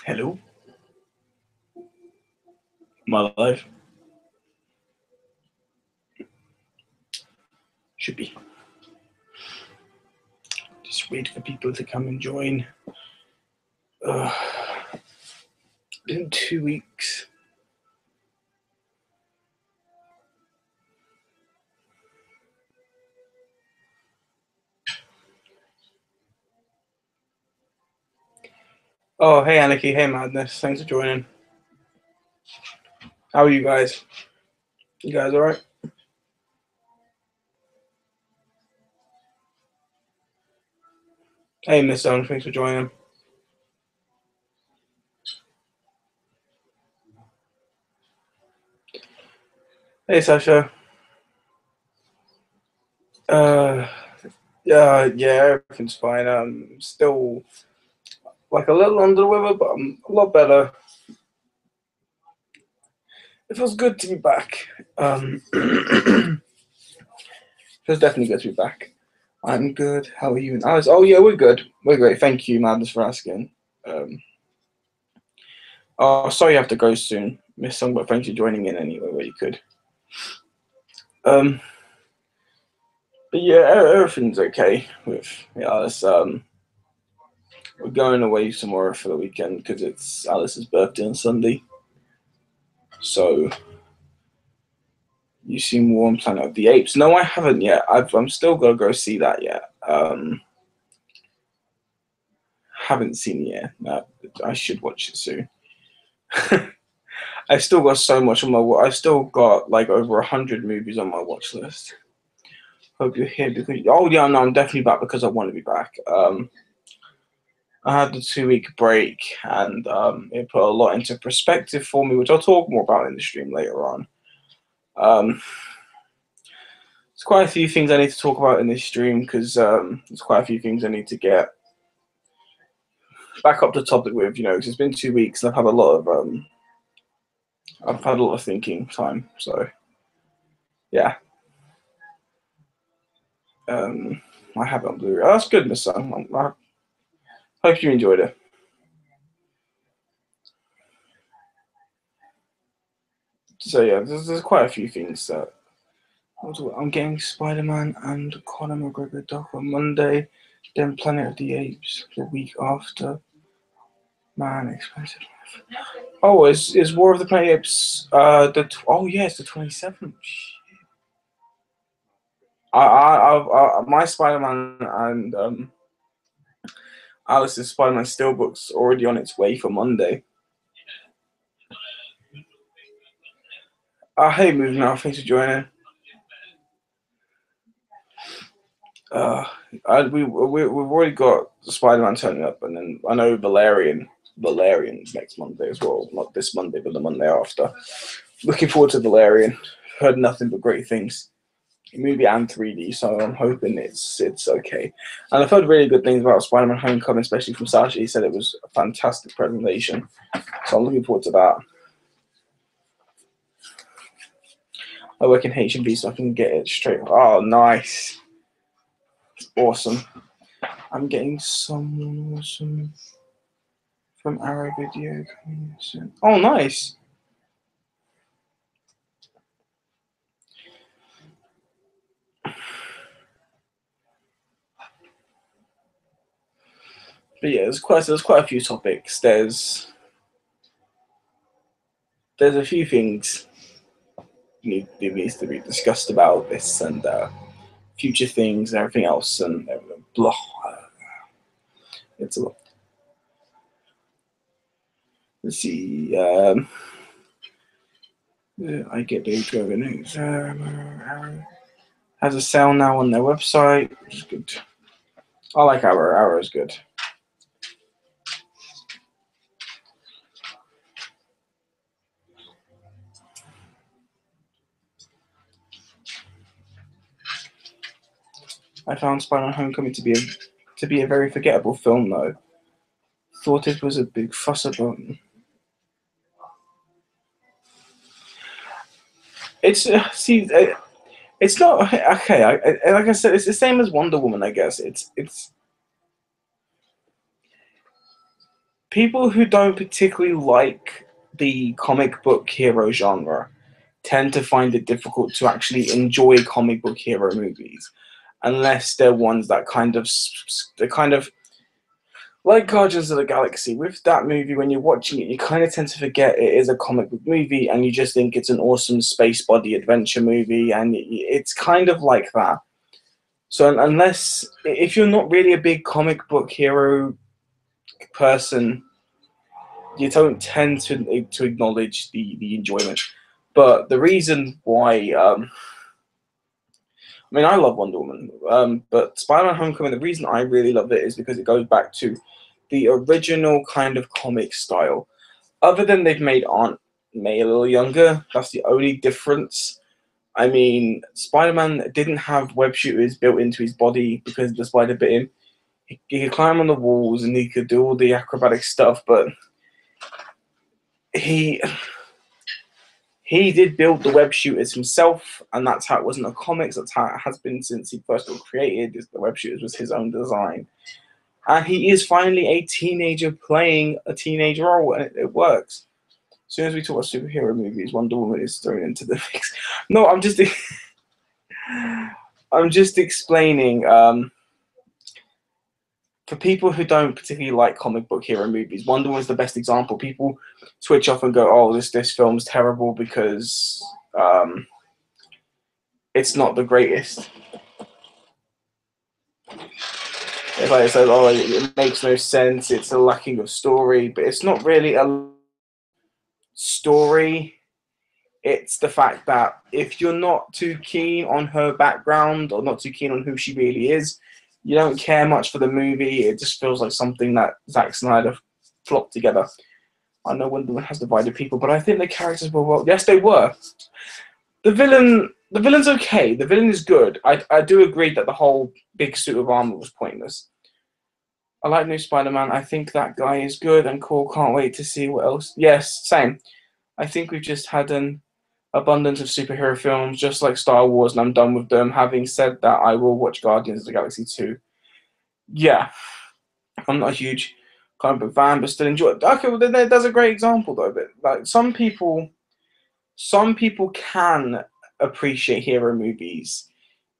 Hello, my life should be. Just wait for people to come and join. Been 2 weeks. Oh, hey Anarchy, hey Madness, thanks for joining. How are you guys? You guys alright? Hey Miss Owen, thanks for joining. Hey Sasha. Yeah, everything's fine. I'm still like a little under the weather, but I'm a lot better. It feels good to be back. Feels definitely good to be back. I'm good. How are you and Alice? Oh yeah, we're good. We're great. Thank you, Madness, for asking. Oh, sorry you have to go soon, Miss Song, but thanks for joining in anyway where you could. But yeah, everything's okay with Alice. We're going away tomorrow for the weekend because it's Alice's birthday on Sunday. So you seen more on Planet of the Apes? No, I haven't yet. I'm still gonna go see that yet. Haven't seen it yet. No, I should watch it soon. I've still got so much on my. I've still got like over 100 movies on my watch list. Hope you're here because. Oh yeah, no, I'm definitely back because I want to be back. I had the 2 week break, and it put a lot into perspective for me, which I'll talk more about in the stream later on. There's quite a few things I need to talk about in this stream because there's quite a few things I need to get back up to topic with. Because it's been 2 weeks and I've had a lot of thinking time. So yeah, I have it on Blu-ray. Oh, that's good, Miss Sun. I hope you enjoyed it. So yeah, there's quite a few things that I'm getting Spider-Man and Conor McGregor doc on Monday, then Planet of the Apes the week after. Man, expensive. Oh, is War of the Planet of the Apes it's the 27th. My Spider-Man and Alice's Spider-Man Steelbook's already on its way for Monday. Hey, Move Now, thanks for joining. We've already got Spider-Man turning up, and then I know Valerian's next Monday as well. Not this Monday, but the Monday after. Looking forward to Valerian. Heard nothing but great things. Movie and 3D, so I'm hoping it's okay. And I've heard really good things about Spider-Man: Homecoming, especially from Sasha. He said it was a fantastic presentation, so I'm looking forward to that. I work in H&B, so I can get it straight. Oh, nice, awesome. I'm getting someone awesome from Arrow Video coming soon. Oh, nice. But yeah, there's quite a few topics. There's a few things needs to be discussed about this and future things and everything else and blah. It's a lot. Let's see. I get Dave News. Has a sale now on their website, which is good. I like Arrow. Arrow is good. I found Spider-Man: Homecoming to be a very forgettable film, though. Thought it was a big fuss about. It's it's not okay. Like I said, it's the same as Wonder Woman. I guess it's people who don't particularly like the comic book hero genre tend to find it difficult to actually enjoy comic book hero movies, unless they're ones that they're kind of like Guardians of the Galaxy. With that movie, when you're watching it, you kind of tend to forget it is a comic book movie, and you just think it's an awesome space body adventure movie, and it's kind of like that. So unless if you're not really a big comic book hero person, you don't tend to acknowledge the enjoyment. But the reason why, I mean, I love Wonder Woman, but Spider-Man: Homecoming. The reason I really love it is because it goes back to the original kind of comic style. Other than they've made Aunt May a little younger, that's the only difference. I mean, Spider-Man didn't have web shooters built into his body because the spider bit him. He could climb on the walls and he could do all the acrobatic stuff, but he did build the web shooters himself, and that's how it was in the comics. That's how it has been since he first got created. The web shooters was his own design, and he is finally a teenager playing a teenage role, and it works. As soon as we talk about superhero movies, Wonder Woman is thrown into the mix. No, I'm just explaining. For people who don't particularly like comic book hero movies, Wonder Woman is the best example. People switch off and go, "Oh, this film's terrible because it's not the greatest." It's like it says, "Oh, it makes no sense. It's a lacking of story," but it's not really a story. It's the fact that if you're not too keen on her background or not too keen on who she really is, you don't care much for the movie. It just feels like something that Zack Snyder flopped together. I know Wonder Woman has divided people, but I think the characters were well. Yes, they were. The villain's okay. The villain is good. I do agree that the whole big suit of armor was pointless. I like new Spider-Man. I think that guy is good and cool. Can't wait to see what else. Yes, same. I think we've just had an abundance of superhero films, just like Star Wars, and I'm done with them. Having said that, I will watch Guardians of the Galaxy 2. Yeah, I'm not a huge comic book fan, but still enjoy it. Okay, well, there's a great example though. But like some people can appreciate hero movies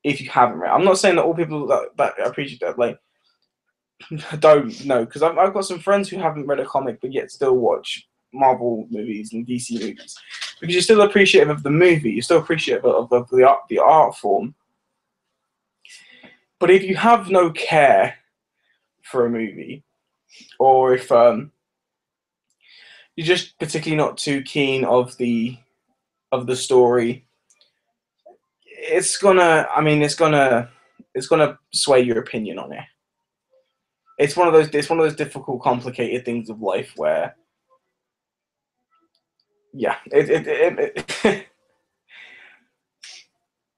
if you haven't read. I'm not saying that all people that appreciate that like don't know, because I've got some friends who haven't read a comic but yet still watch Marvel movies and DC movies, because you're still appreciative of the movie, you're still appreciative of the art form. But if you have no care for a movie, or if you're just particularly not too keen of the story, it's gonna sway your opinion on it. It's one of those difficult, complicated things of life where, yeah,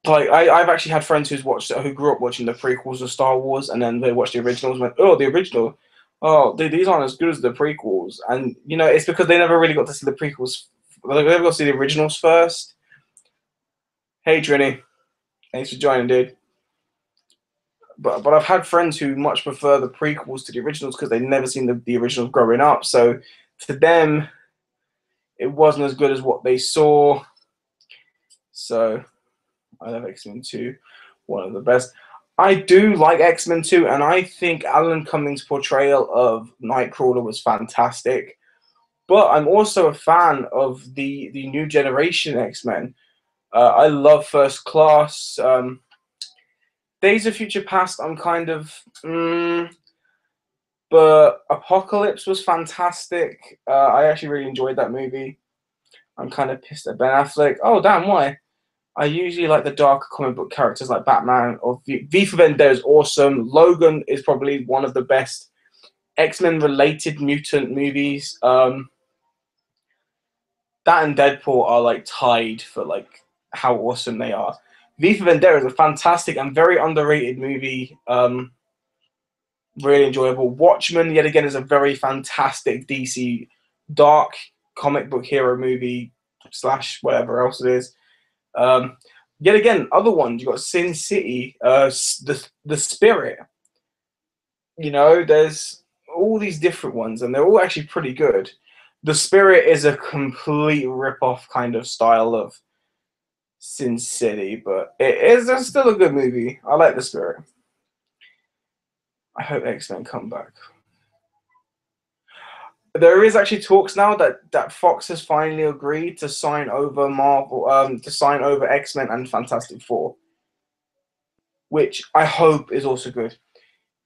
like I've actually had friends who grew up watching the prequels of Star Wars, and then they watched the originals and went, "Oh, the original, oh, these aren't as good as the prequels." And it's because they never really got to see the prequels. They never got to see the originals first. Hey, Trini, thanks for joining, dude. But I've had friends who much prefer the prequels to the originals because they've never seen the originals growing up. So to them, it wasn't as good as what they saw. So I love X-Men 2, one of the best. I do like X-Men 2, and I think Alan Cummings' portrayal of Nightcrawler was fantastic. But I'm also a fan of the new generation X-Men. I love First Class. Days of Future Past, I'm kind of... but Apocalypse was fantastic. I actually really enjoyed that movie. I'm kind of pissed at Ben Affleck. Oh, damn, why? I usually like the darker comic book characters like Batman or V for Vendetta is awesome. Logan is probably one of the best X-Men related mutant movies. That and Deadpool are like tied for like how awesome they are. V for Vendetta is a fantastic and very underrated movie. Really enjoyable. Watchmen, yet again, is a very fantastic DC dark comic book hero movie / whatever else it is. Yet again, other ones, you got Sin City, the Spirit. There's all these different ones, and they're all actually pretty good. The Spirit is a complete rip-off kind of style of Sin City, but it's still a good movie. I like The Spirit. I hope X-Men come back. There is actually talks now that Fox has finally agreed to sign over Marvel, to sign over X-Men and Fantastic Four, which I hope is also good.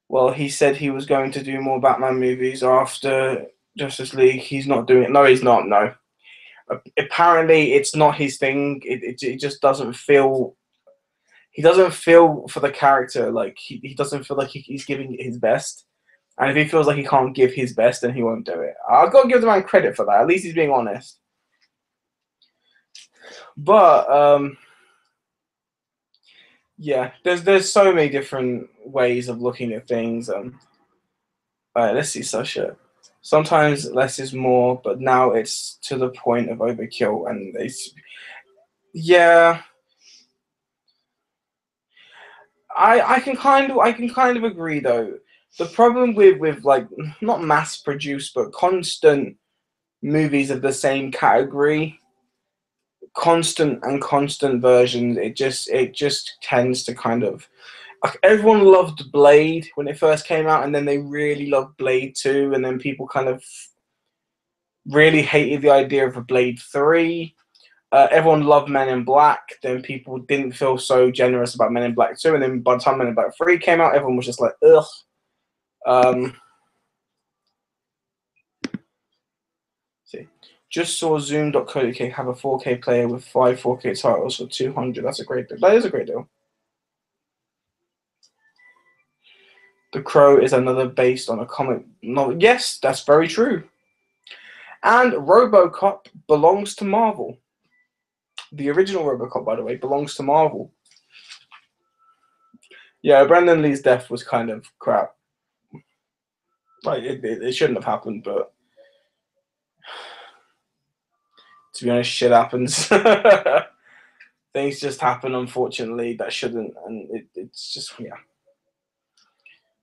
Well, he said he was going to do more Batman movies after Justice League. He's not doing it. No, he's not. No. Apparently, it's not his thing. It just doesn't feel. He doesn't feel for the character like he doesn't feel like he's giving it his best. And if he feels like he can't give his best, then he won't do it. I've got to give the man credit for that. At least he's being honest. But yeah, there's so many different ways of looking at things. Let's see, Sasha. Sometimes less is more, but now it's to the point of overkill, and yeah. I can kind of agree though. The problem with like not mass produced but constant movies of the same category, constant versions, it just tends to kind of like, everyone loved Blade when it first came out, and then they really loved Blade 2, and then people kind of really hated the idea of a Blade 3. Everyone loved Men in Black, then people didn't feel so generous about Men in Black 2, and then by the time Men in Black 3 came out, everyone was just like, ugh. See, just saw Zoom.co.uk have a 4K player with 5 4K titles for 200. That's a great deal. That is a great deal. The Crow is another based on a comic novel. Yes, that's very true. And RoboCop belongs to Marvel. The original RoboCop, by the way, belongs to Marvel. Yeah, Brandon Lee's death was kind of crap. Like it shouldn't have happened, but to be honest, shit happens. Things just happen, unfortunately, that shouldn't, and it's just, yeah.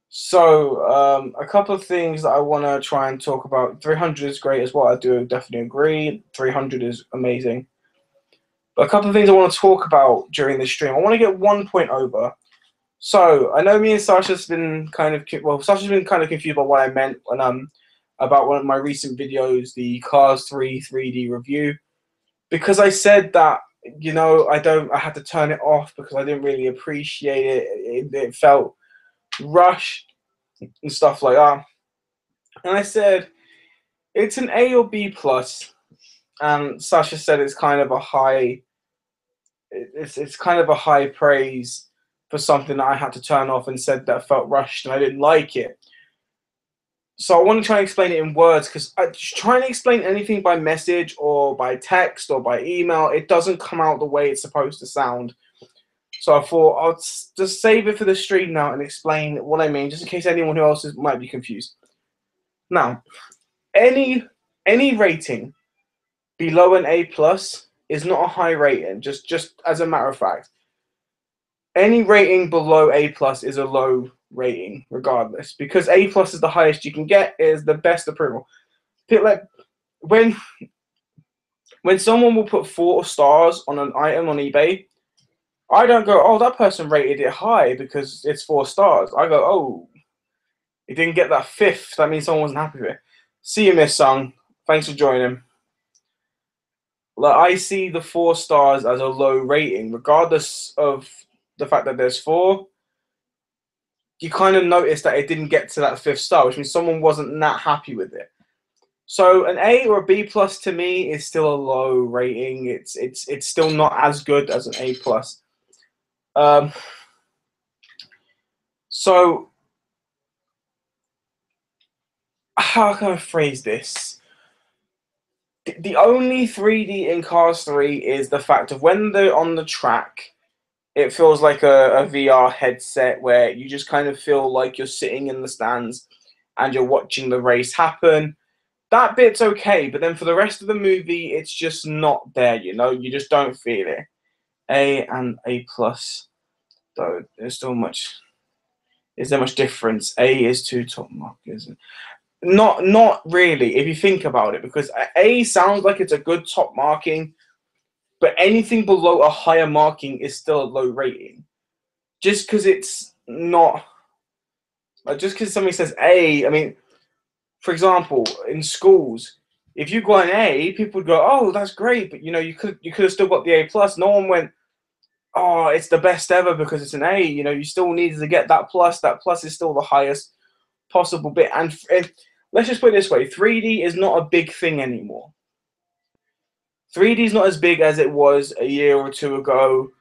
So, a couple of things that I want to try and talk about. 300 is great as well. I do definitely agree. 300 is amazing. But a couple of things I want to talk about during this stream. I want to get one point over. So, I know me and Sasha's been kind of, Sasha's been kind of confused by what I meant when about one of my recent videos, the Cars 3 3D review. Because I said that, you know, I had to turn it off because I didn't really appreciate it. It felt rushed and stuff like that. And I said, it's an A or B plus. And Sasha said it's kind of a high, it's kind of a high praise for something that I had to turn off, and said that felt rushed and I didn't like it. So I want to try and explain it in words, because trying to explain anything by message or by text or by email, it doesn't come out the way it's supposed to sound. So I thought I'll just save it for the stream now and explain what I mean, just in case anyone else might be confused. Now, any rating below an A plus is not a high rating. Just as a matter of fact, any rating below A plus is a low rating, regardless, because A plus is the highest you can get, is the best approval. Like when someone will put 4 stars on an item on eBay, I don't go, oh, that person rated it high because it's 4 stars. I go, oh, it didn't get that 5th. That means someone wasn't happy with it. See you, Miss Sung. Thanks for joining. Like, I see the 4 stars as a low rating, regardless of the fact that there's 4. You kind of notice that it didn't get to that 5th star, which means someone wasn't that happy with it. So an A or a B plus to me is still a low rating. It's still not as good as an A plus. So how can I phrase this? The only 3D in Cars 3 is the fact of when they're on the track, it feels like a VR headset where you just kind of feel like you're sitting in the stands and you're watching the race happen. That bit's okay, but then for the rest of the movie, it's just not there, you know? You just don't feel it. A and A plus, though, there's still much. Is there much difference? A is 2 top markers. Not really, if you think about it, because A sounds like it's a good top marking, but anything below a higher marking is still a low rating. Just because it's not, just because somebody says A, I mean, for example, in schools, if you got an A, people would go, "Oh, that's great," but you could have still got the A plus. No one went, "Oh, it's the best ever because it's an A." You still needed to get that plus. That plus is still the highest possible bit. And let's just put it this way: 3D is not a big thing anymore. 3D is not as big as it was a year or two ago.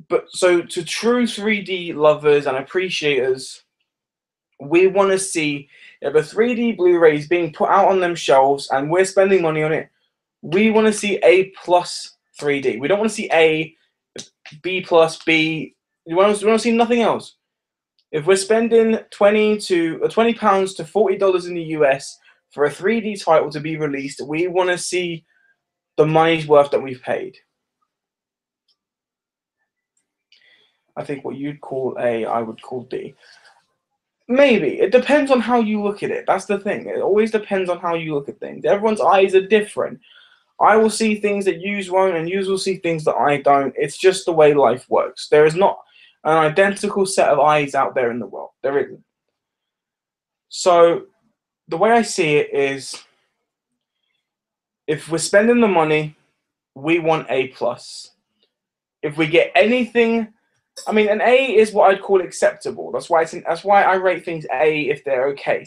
But so to true 3D lovers and appreciators, we want to see if a 3D Blu-ray is being put out on them shelves and we're spending money on it, we want to see A plus 3D. We don't want to see A, B plus, B. We want to see nothing else. If we're spending £20 to $40 in the US for a 3D title to be released, we want to see the money's worth that we've paid. I think what you'd call A, I would call D. Maybe. It depends on how you look at it. That's the thing. It always depends on how you look at things. Everyone's eyes are different. I will see things that you won't, and you will see things that I don't. It's just the way life works. There is not an identical set of eyes out there in the world. There isn't. So the way I see it is, if we're spending the money, we want A plus. If we get anything, I mean, an A is what I'd call acceptable. That's why I rate things A if they're okay,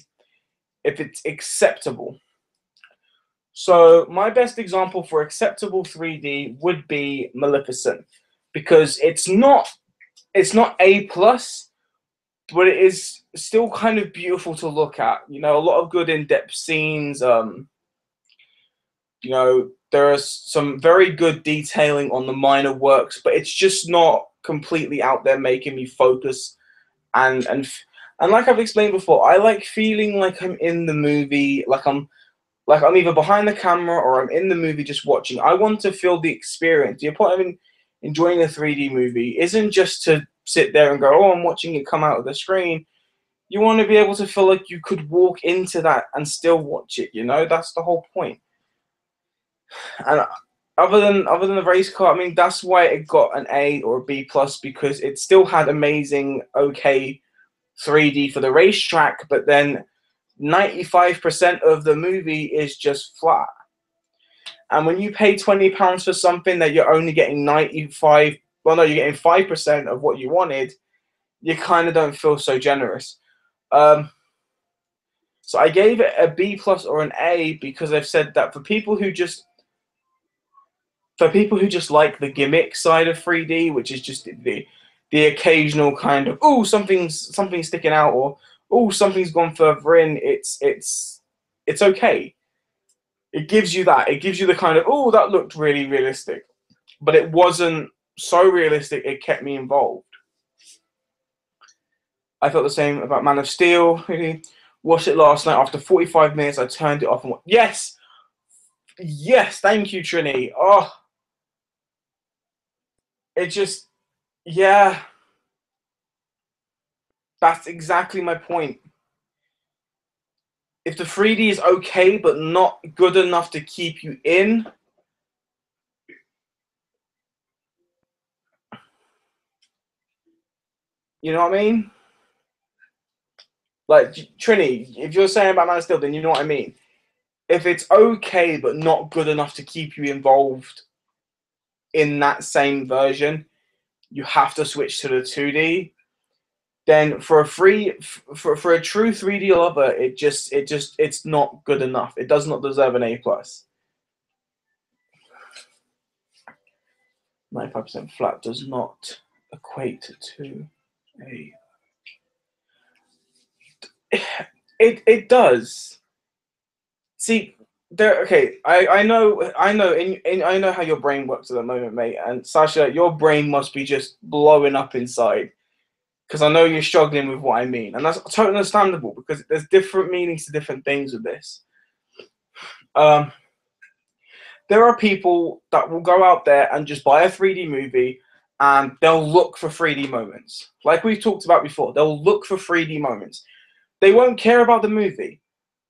if it's acceptable. So my best example for acceptable 3D would be Maleficent, because it's not A plus, but it is still kind of beautiful to look at. A lot of good in-depth scenes. There is some very good detailing on the minor works, but it's just not completely out there making me focus. And like I've explained before, I like feeling like I'm in the movie, like I'm either behind the camera or I'm in the movie just watching. I want to feel the experience. The point of enjoying a 3D movie isn't just to sit there and go, "Oh, I'm watching it come out of the screen." You want to be able to feel like you could walk into that and still watch it. That's the whole point. And other than the race car, I mean, that's why it got an A or a B plus, because it still had amazing, okay 3D for the racetrack, but then 95% of the movie is just flat. And when you pay £20 for something that you're only getting 95, well, no, you're getting 5% of what you wanted, you kind of don't feel so generous. So I gave it a B plus or an A because I've said that for people who just like the gimmick side of 3D, which is just the occasional kind of, oh, something's sticking out, or oh, something's gone further in. It's okay. It gives you that. It gives you the kind of, oh, that looked really realistic, but it wasn't so realistic it kept me involved. I felt the same about Man of Steel. Really watched it last night. After 45 minutes, I turned it off and went, yes, thank you, Trini. Oh, it just, yeah, that's exactly my point. If the 3D is okay but not good enough to keep you in, you know what I mean? Like, Trini, if you're saying about Man of Steel, then you know what I mean. If it's okay but not good enough to keep you involved in that same version, you have to switch to the 2D. Then for a true 3D lover, it's not good enough. It does not deserve an A plus. 95% flat does not equate to a. It does. See, okay. I know I know how your brain works at the moment, mate. And Sasha, your brain must be just blowing up inside, because I know you're struggling with what I mean, and that's totally understandable because there's different meanings to different things with this. There are people that will go out there and just buy a 3D movie and they'll look for 3D moments. Like we've talked about before, they'll look for 3D moments. They won't care about the movie.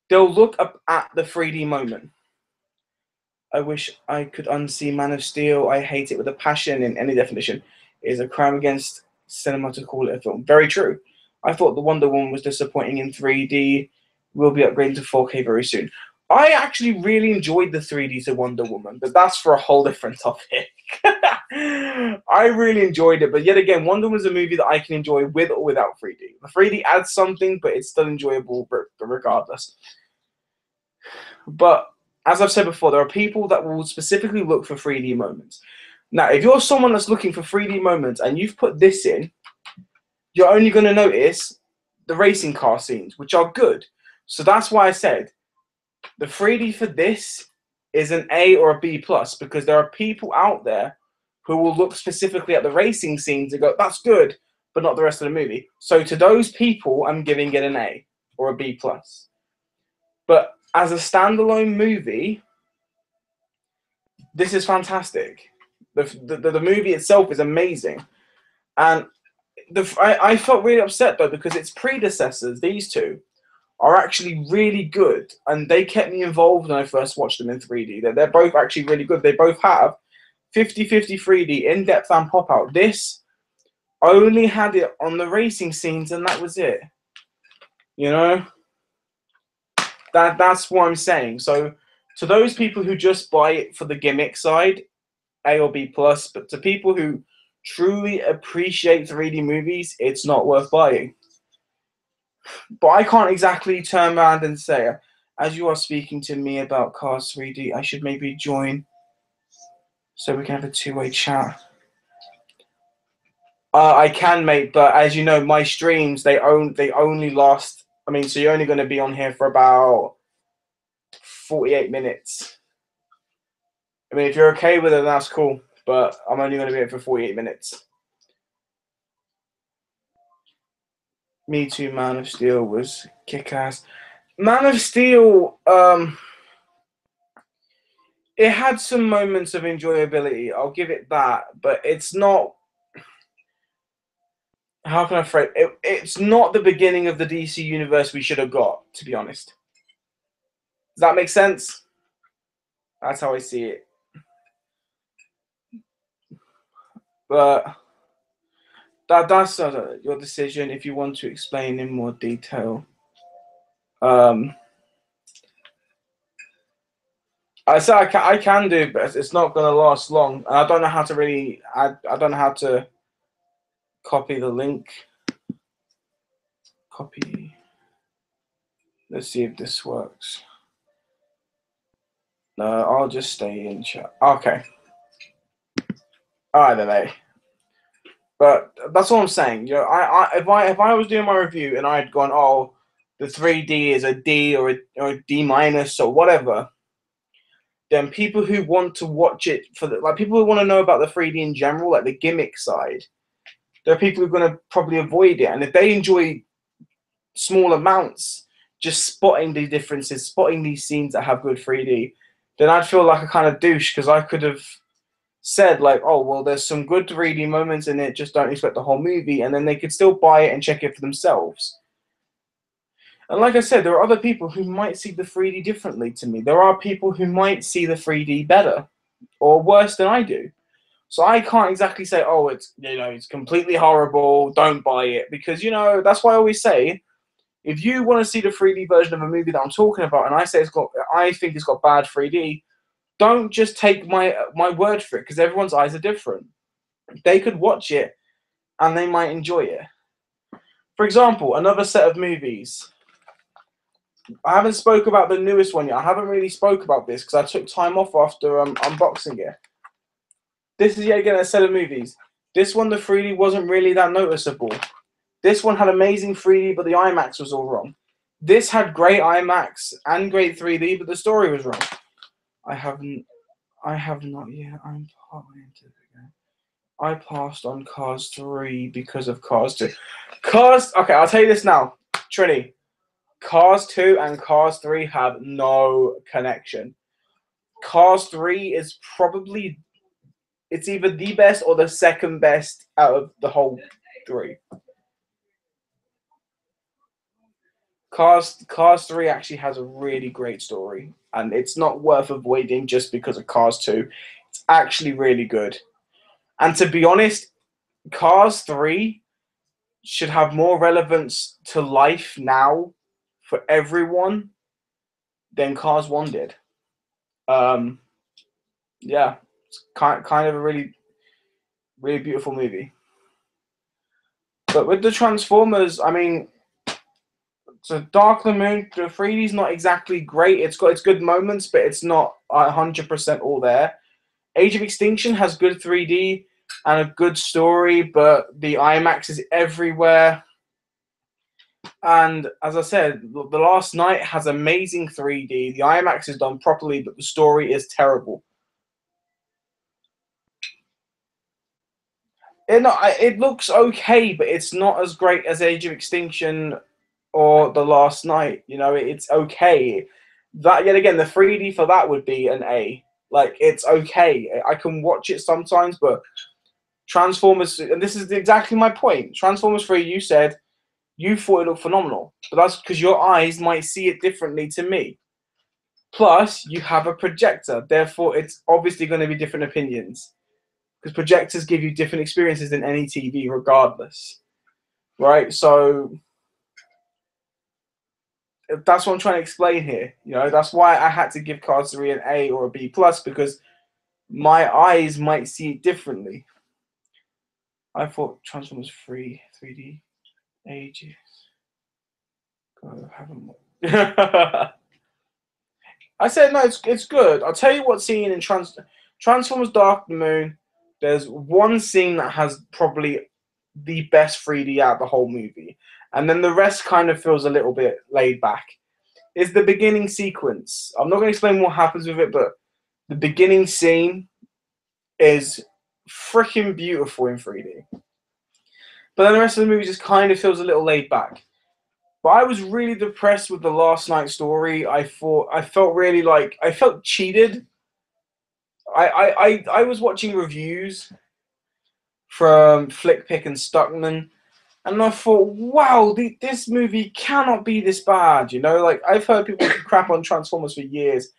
They'll look up at the 3D moment. I wish I could unsee Man of Steel. I hate it with a passion in any definition. It is a crime against cinema to call it a film. Very true. I thought the Wonder Woman was disappointing in 3D. We'll be upgrading to 4K very soon. I actually really enjoyed the 3D to Wonder Woman, but that's for a whole different topic. I really enjoyed it, but yet again, Wonder Woman is a movie that I can enjoy with or without 3D. The 3D adds something, but it's still enjoyable regardless. But as I've said before, there are people that will specifically look for 3D moments. Now, if you're someone that's looking for 3D moments and you've put this in, you're only going to notice the racing car scenes, which are good. So that's why I said the 3D for this is an A or a B plus, because there are people out there who will look specifically at the racing scenes and go, that's good, but not the rest of the movie. So to those people, I'm giving it an A or a B plus. But as a standalone movie, this is fantastic. The movie itself is amazing. And I felt really upset, though, because its predecessors, these two, are actually really good. And they kept me involved when I first watched them in 3D. They're both actually really good. They both have 50/50 3D, in-depth and pop-out. This only had it on the racing scenes, and that was it. You know? That's what I'm saying. So to those people who just buy it for the gimmick side, A or B plus, but to people who truly appreciate 3D movies, it's not worth buying. But I can't exactly turn around and say, as you are speaking to me about Cars 3D, I should maybe join so we can have a two-way chat. I can, mate, but as you know, my streams, they only last, I mean, so you're only going to be on here for about 48 minutes. I mean, if you're okay with it, that's cool, but I'm only going to be here for 48 minutes. Me Too, Man of Steel was kick-ass. Man of Steel, it had some moments of enjoyability. I'll give it that, but it's not. How can I phrase it? It's not the beginning of the DC universe we should have got, to be honest. Does that make sense? That's how I see it. But that's your decision if you want to explain in more detail. I said I can do, but it's not going to last long. And I don't know how to really. I don't know how to copy the link. Copy. Let's see if this works. No, I'll just stay in chat. Okay. All right then, mate. But that's all I'm saying. You know, if I was doing my review and I had gone, oh, the 3D is a D or a D minus or whatever, then people who want to watch it for people who want to know about the 3D in general, like the gimmick side, there are people who are going to probably avoid it. And if they enjoy small amounts, just spotting the differences, spotting these scenes that have good 3D, then I'd feel like a kind of douche because I could have said like, oh, well, there's some good 3D moments in it, just don't expect the whole movie, and then they could still buy it and check it for themselves. And like I said, there are other people who might see the 3D differently to me. There are people who might see the 3D better or worse than I do. So I can't exactly say, oh, it's completely horrible, don't buy it, because that's why I always say, if you want to see the 3D version of a movie that I'm talking about, and I think it's got bad 3D, don't just take my word for it, because everyone's eyes are different. They could watch it and they might enjoy it. For example, another set of movies. I haven't spoke about the newest one yet. I haven't really spoke about this because I took time off after unboxing it. This is yet again a set of movies. This one, the 3D wasn't really that noticeable. This one had amazing 3D, but the IMAX was all wrong. This had great IMAX and great 3D, but the story was wrong. I have not yet. I'm partly into it again. I passed on Cars 3 because of Cars 2. Okay, I'll tell you this now. Trini, Cars 2 and Cars 3 have no connection. Cars 3 is probably It's either the best or the second best out of the whole three. Cars 3 actually has a really great story, and it's not worth avoiding just because of Cars 2. It's actually really good. And to be honest, Cars 3 should have more relevance to life now for everyone than Cars 1 did. Yeah, it's kind of a really, really beautiful movie. But with the Transformers, I mean, so Dark of the Moon, the 3D is not exactly great. It's got its good moments, but it's not 100% all there. Age of Extinction has good 3D and a good story, but the IMAX is everywhere. And as I said, The Last Night has amazing 3D. The IMAX is done properly, but the story is terrible. It looks okay, but it's not as great as Age of Extinction or The Last Night. You know, it's okay. That yet again, the 3D for that would be an A. Like, it's okay. I can watch it sometimes, but Transformers, and this is exactly my point. Transformers 3, you said you thought it looked phenomenal, but that's because your eyes might see it differently to me. Plus, you have a projector, therefore it's obviously going to be different opinions. Because projectors give you different experiences than any TV, regardless. Right? So that's what I'm trying to explain here. You know, that's why I had to give Cars 3 an A or a B plus, because my eyes might see it differently. I thought Transformers 3D ages. God, I haven't. I said no, it's good. I'll tell you what scene in Transformers Dark of the Moon. There's one scene that has probably the best 3D out of the whole movie, and then the rest kind of feels a little bit laid back. It's the beginning sequence. I'm not going to explain what happens with it, but the beginning scene is freaking beautiful in 3D. But then the rest of the movie just kind of feels a little laid back. But I was really depressed with the Last Night story. I felt cheated. I was watching reviews from Flickpick and Stuckman, and I thought, wow, this movie cannot be this bad. You know, like, I've heard people crap on Transformers for years,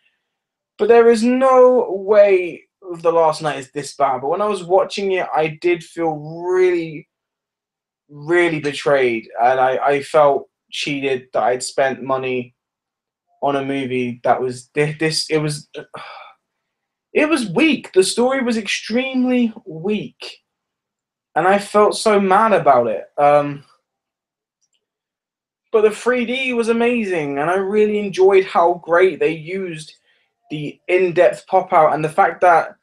but there is no way The Last Night is this bad. But when I was watching it, I did feel really, really betrayed, and I felt cheated that I'd spent money on a movie that was this. It was weak. The story was extremely weak, and I felt so mad about it. But the 3D was amazing, and I really enjoyed how great they used the in-depth pop-out, and the fact that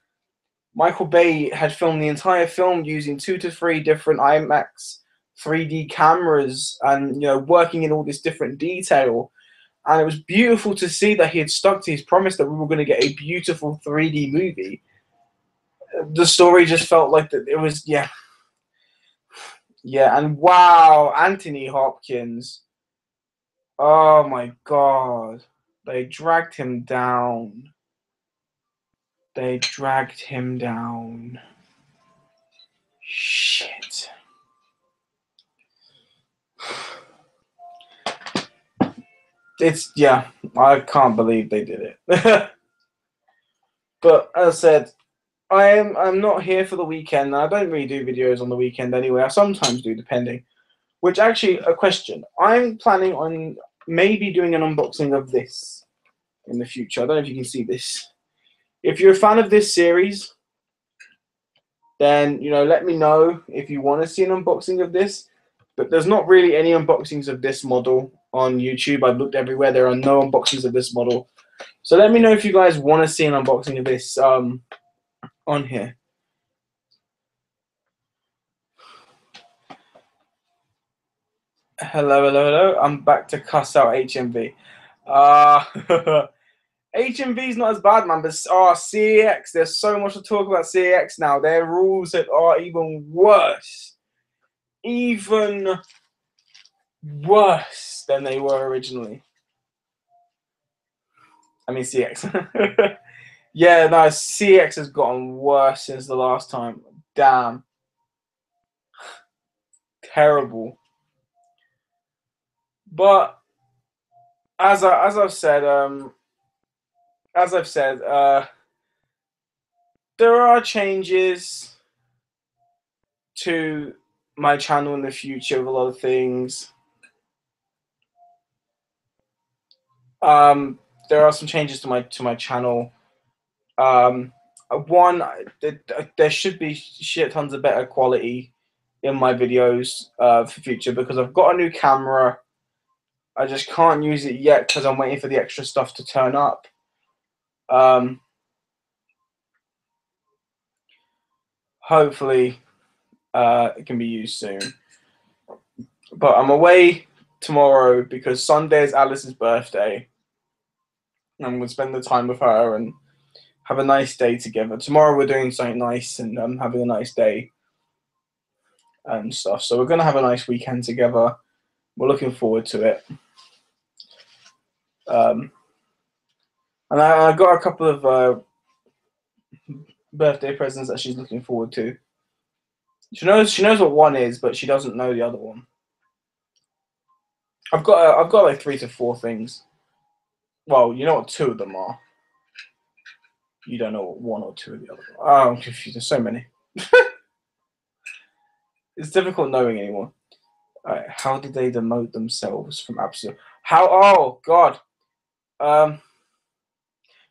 Michael Bay had filmed the entire film using 2 to 3 different IMAX 3D cameras, and, you know, working in all this different detail. And it was beautiful to see that he had stuck to his promise that we were going to get a beautiful 3D movie. The story just felt like that it was, yeah. Yeah, and wow, Anthony Hopkins. Oh my God. They dragged him down. They dragged him down. Shit. Yeah, I can't believe they did it. But as I said, I'm not here for the weekend. I don't really do videos on the weekend anyway. I sometimes do, depending. Which, actually, a question. I'm planning on maybe doing an unboxing of this in the future. I don't know if you can see this. If you're a fan of this series, then, you know, let me know if you want to see an unboxing of this. But there's not really any unboxings of this model on YouTube. I've looked everywhere. There are no unboxings of this model. So let me know if you guys want to see an unboxing of this on here. Hello. I'm back to cuss out HMV. HMV is not as bad, man, but CAX, there's so much to talk about CAX now. Their rules are even worse. Even worse than they were originally. I mean, CX. Yeah, no, CX has gotten worse since the last time. Damn, terrible. But as I've said, as I've said, there are changes to my channel in the future of a lot of things. There are some changes to my channel. Um, one, there should be shit tons of better quality in my videos for future because I've got a new camera. I just can't use it yet because I'm waiting for the extra stuff to turn up. Hopefully, it can be used soon. But I'm away tomorrow because Sunday is Alice's birthday. I'm going to spend the time with her and have a nice day together. Tomorrow we're doing something nice and having a nice day and stuff. So we're going to have a nice weekend together. We're looking forward to it. And I got a couple of birthday presents that she's looking forward to. She knows what one is, but she doesn't know the other one. I've got like 3 to 4 things. Well, you know what 2 of them are. You don't know what 1 or 2 of the other. Oh, I'm confused. There's so many. It's difficult knowing anymore. Alright, how did they demote themselves from absolute? How? Oh God.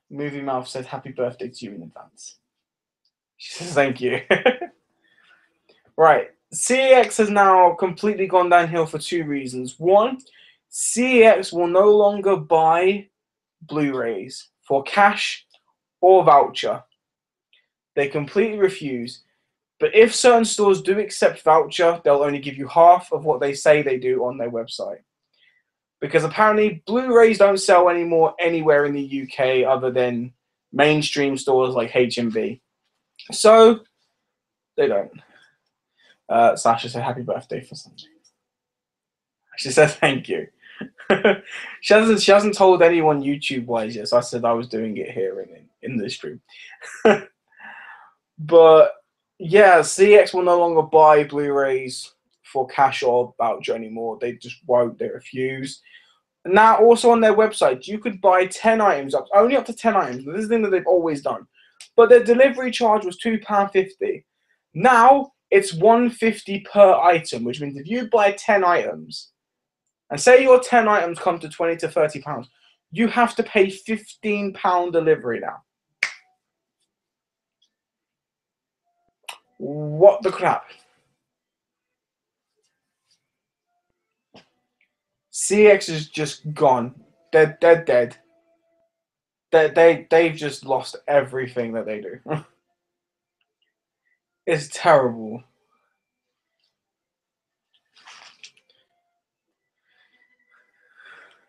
Movie Mouth said happy birthday to you in advance. She says thank you. Right. CEX has now completely gone downhill for 2 reasons. One, CEX will no longer buy Blu-rays for cash or voucher. They completely refuse. But if certain stores do accept voucher, they'll only give you half of what they say they do on their website. Because apparently Blu-rays don't sell anymore anywhere in the UK other than mainstream stores like HMV. So they don't. Sasha said happy birthday for Sunday. She said thank you. she hasn't told anyone YouTube wise yet, so I said I was doing it here in the stream. But yeah, CX will no longer buy Blu-rays for cash or voucher anymore. They just won't. They refuse. Now, also on their website, you could buy 10 items, only up to 10 items. This is the thing that they've always done. But their delivery charge was £2.50. Now, it's £1.50 per item, which means if you buy 10 items, and say your 10 items come to £20 to £30, you have to pay £15 delivery now. What the crap? CX is just gone. They're dead. They've just lost everything that they do. It's terrible.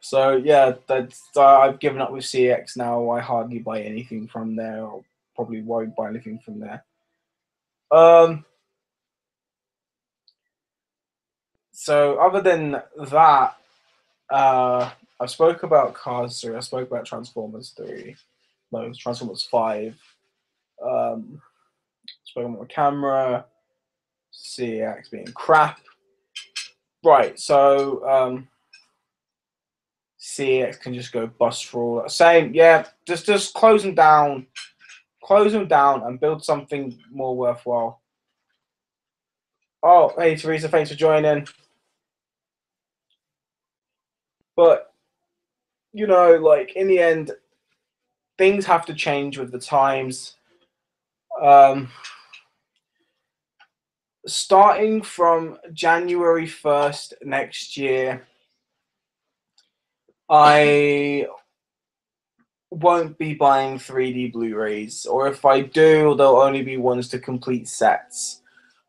So yeah, that's I've given up with CX now. I hardly buy anything from there, or probably won't buy anything from there. So other than that, I spoke about Cars 3. I spoke about Transformers 3. No, Transformers 5. Spoke about my camera. CX being crap. Right. So CX can just go bust for all. Same. Yeah. Just close them down. Close them down and build something more worthwhile. Oh, hey Teresa, thanks for joining. But you know, like in the end, things have to change with the times. Starting from January 1st next year, I won't be buying 3D Blu-rays, or if I do, they'll only be ones to complete sets.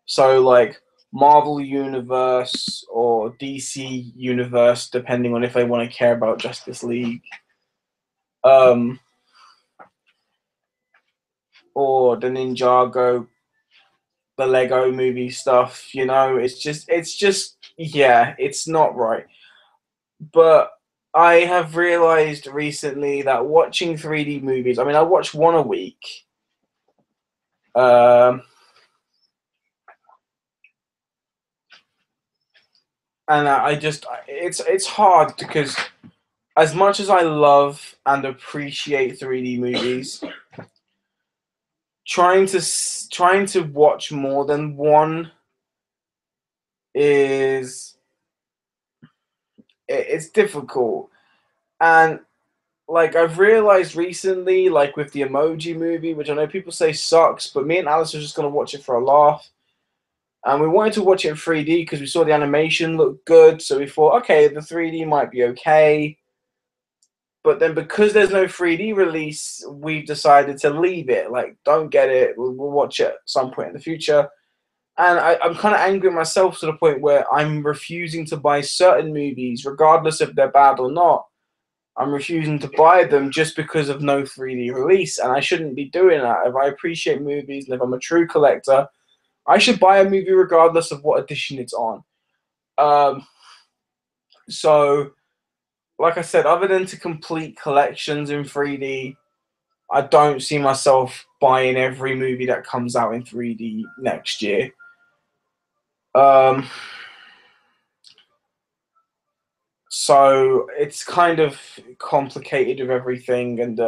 So like Marvel Universe or DC Universe, depending on if they want to care about Justice League. Or the Ninjago, the Lego movie stuff, you know, it's just yeah, it's not right. But I have realized recently that watching 3D movies, I mean, I watch one a week. Um, and I just, it's hard because as much as I love and appreciate 3D movies, trying to watch more than one is it's difficult. And like I've realized recently, like with the Emoji Movie, which I know people say sucks, but me and Alice are just gonna watch it for a laugh. And we wanted to watch it in 3D because we saw the animation look good, so we thought, okay, the 3D might be okay. But then because there's no 3D release, we've decided to leave it. Like, don't get it. We'll watch it at some point in the future. And I'm kind of angry at myself to the point where I'm refusing to buy certain movies, regardless if they're bad or not. I'm refusing to buy them just because of no 3D release, and I shouldn't be doing that. If I appreciate movies and if I'm a true collector, I should buy a movie regardless of what edition it's on. Um, so, like I said, other than to complete collections in 3D, I don't see myself buying every movie that comes out in 3D next year. Um, so it's kind of complicated with everything, and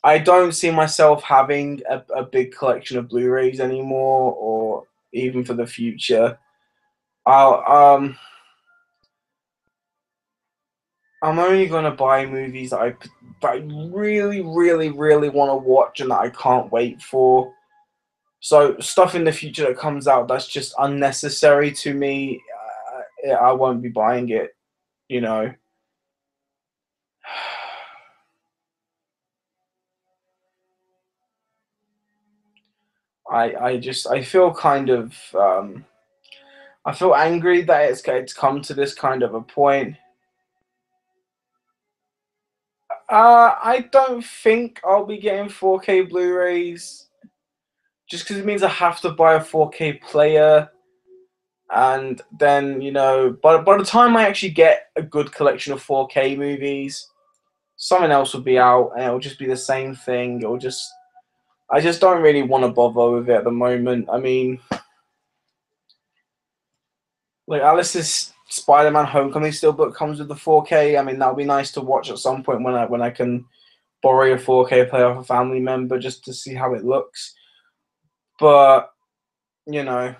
I don't see myself having a big collection of Blu-rays anymore, or even for the future. I'll I'm only gonna buy movies that I really, really, really want to watch and that I can't wait for. So stuff in the future that comes out that's just unnecessary to me, I won't be buying it. You know, I feel kind of I feel angry that it's come to this kind of a point. I don't think I'll be getting 4K Blu-rays just because it means I have to buy a 4K player, and then by the time I actually get a good collection of 4K movies, something else will be out, and it'll just be the same thing. I just don't really want to bother with it at the moment. I mean, like Alice's Spider-Man: Homecoming Steelbook comes with the 4K. I mean, that would be nice to watch at some point when I can borrow a 4K player off a family member just to see how it looks. But you know,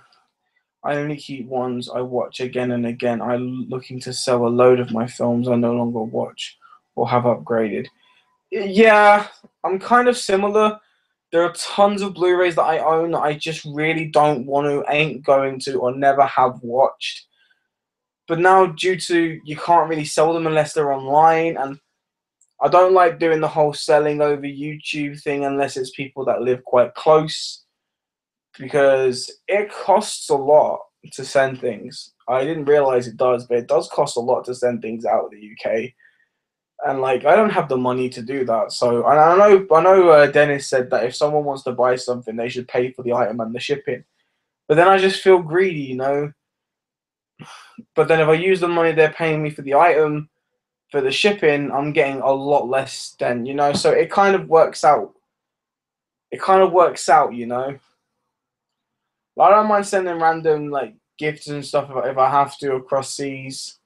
I only keep ones I watch again and again. I'm looking to sell a load of my films I no longer watch or have upgraded. Yeah, I'm kind of similar. There are tons of Blu-rays that I own that I just really don't want to, ain't going to, or never have watched. But now, due to you can't really sell them unless they're online, and I don't like doing the whole selling over YouTube thing unless it's people that live quite close, because it costs a lot to send things. I didn't realize it does, but it does cost a lot to send things out of the UK. And like, I don't have the money to do that. So, and I know, Dennis said that if someone wants to buy something, they should pay for the item and the shipping. But then I just feel greedy, you know. But then if I use the money they're paying me for the item for the shipping, I'm getting a lot less then, you know. So it kind of works out. It kind of works out, you know. I don't mind sending random like gifts and stuff if I have to across seas,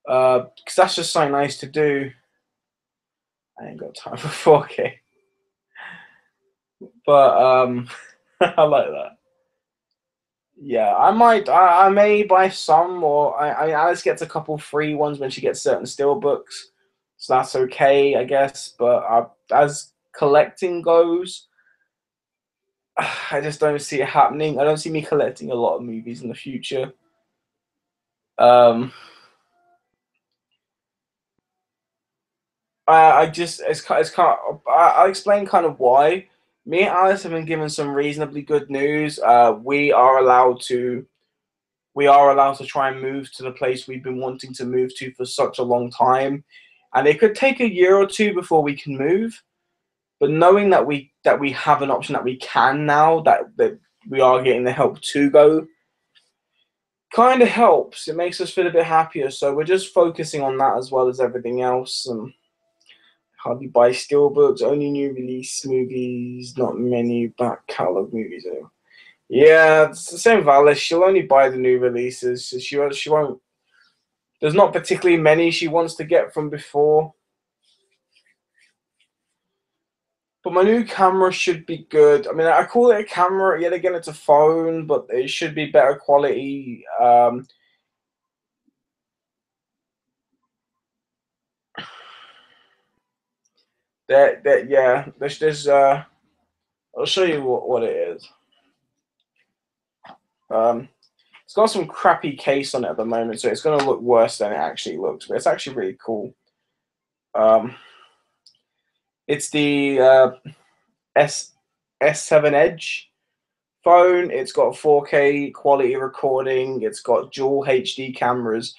because that's just so nice to do. I ain't got time for 4K, but I like that. Yeah, I may buy some, or I mean, Alice gets a couple free ones when she gets certain steel books, so that's okay, I guess. But as collecting goes, I just don't see it happening. I don't see me collecting a lot of movies in the future. Um, I just it's kind of, I'll explain kind of why. Me and Alice have been given some reasonably good news. We are allowed to try and move to the place we've been wanting to move to for such a long time, and it could take a year or two before we can move. But knowing that we have an option that we can now, that we are getting the help to go, kind of helps. It makes us feel a bit happier. So we're just focusing on that as well as everything else. Hardly buy steelbooks, only new release movies, not many back catalog movies anymore. Yeah, it's the same with Alice. She'll only buy the new releases. So she won't. There's not particularly many she wants to get from before. But my new camera should be good. I mean, I call it a camera. Yet again, it's a phone, but it should be better quality. Yeah. There's I'll show you what it is. It's got some crappy case on it at the moment, so it's gonna look worse than it actually looks. But it's actually really cool. It's the S7 Edge phone. It's got 4K quality recording. It's got dual HD cameras.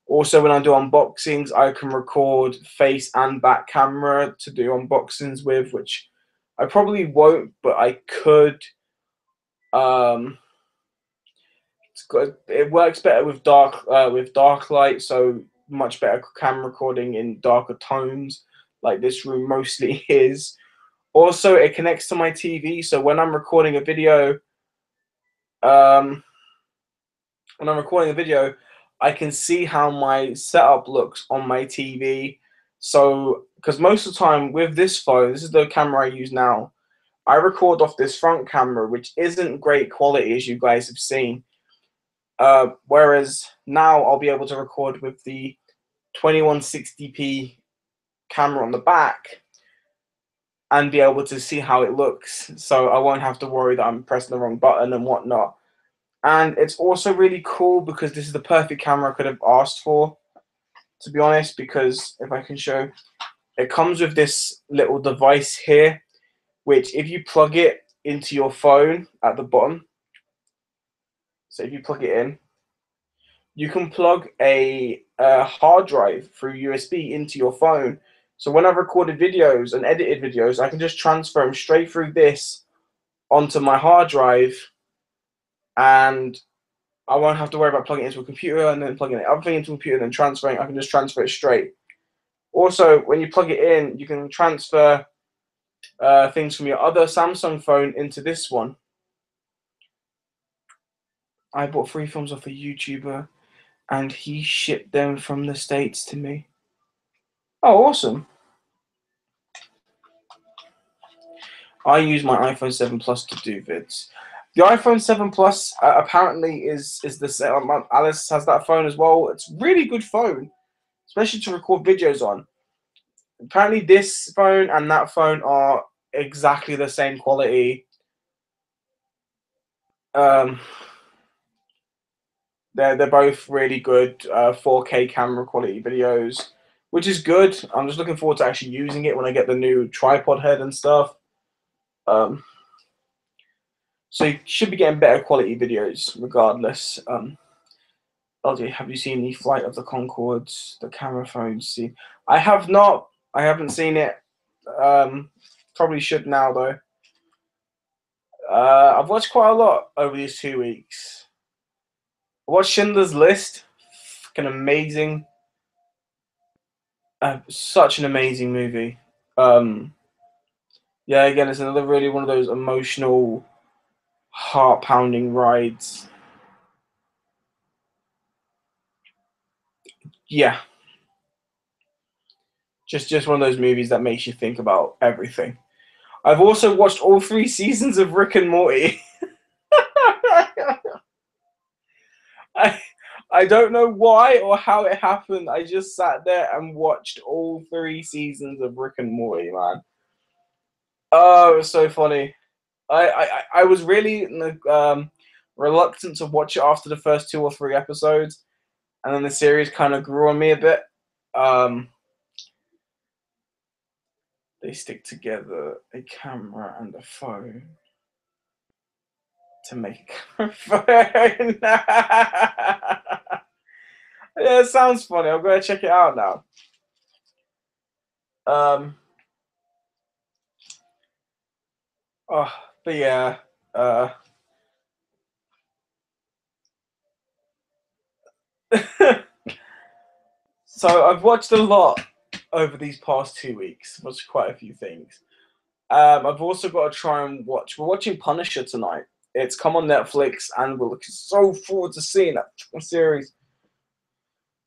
Also, when I do unboxings, I can record face and back camera to do unboxings with, which I probably won't, but I could. It works better with dark light, so much better camera recording in darker tones, like this room mostly is. Also, it connects to my TV, so when I'm recording a video, um, I can see how my setup looks on my TV. So, because most of the time with this phone, this is the camera I use now, I record off this front camera, which isn't great quality as you guys have seen. Whereas now I'll be able to record with the 2160p camera on the back and be able to see how it looks. So I won't have to worry that I'm pressing the wrong button and whatnot. And it's also really cool because this is the perfect camera I could have asked for, to be honest, because if I can show, it comes with this little device here, which if you plug it into your phone at the bottom, so if you plug it in, you can plug a hard drive through USB into your phone. So when I've recorded videos and edited videos, I can just transfer them straight through this onto my hard drive, and I won't have to worry about plugging it into a computer and then plugging it other thing into a computer and then transferring. I can just transfer it straight. Also, when you plug it in, you can transfer things from your other Samsung phone into this one. I bought 3 films off a YouTuber, and he shipped them from the States to me. Oh, awesome. I use my iPhone 7 Plus to do vids. The iPhone 7 Plus apparently is the same. Alice has that phone as well. It's a really good phone, especially to record videos on. Apparently, this phone and that phone are exactly the same quality. Um, they're both really good 4K camera quality videos, which is good. I'm just looking forward to actually using it when I get the new tripod head and stuff. So you should be getting better quality videos regardless. LJ, have you seen the Flight of the Conchords, the camera phones? See, I have not. I haven't seen it. Probably should now though. I've watched quite a lot over these 2 weeks. I watched Schindler's List. Fucking amazing. Such an amazing movie. Yeah, again, it's another really one of those emotional, heart-pounding rides. Yeah, just one of those movies that makes you think about everything. I've also watched all 3 seasons of Rick and Morty. I I don't know why or how it happened. I just sat there and watched all 3 seasons of Rick and Morty, man. Oh, it was so funny. I was really reluctant to watch it after the first 2 or 3 episodes, and then the series kind of grew on me a bit. They stick together a camera and a phone to make a phone. Yeah, it sounds funny. I'm gonna check it out now. Oh, but yeah, So I've watched a lot over these past 2 weeks. Watched quite a few things. I've also got to try and watch. We're watching Punisher tonight. It's come on Netflix, and we're looking so forward to seeing that series.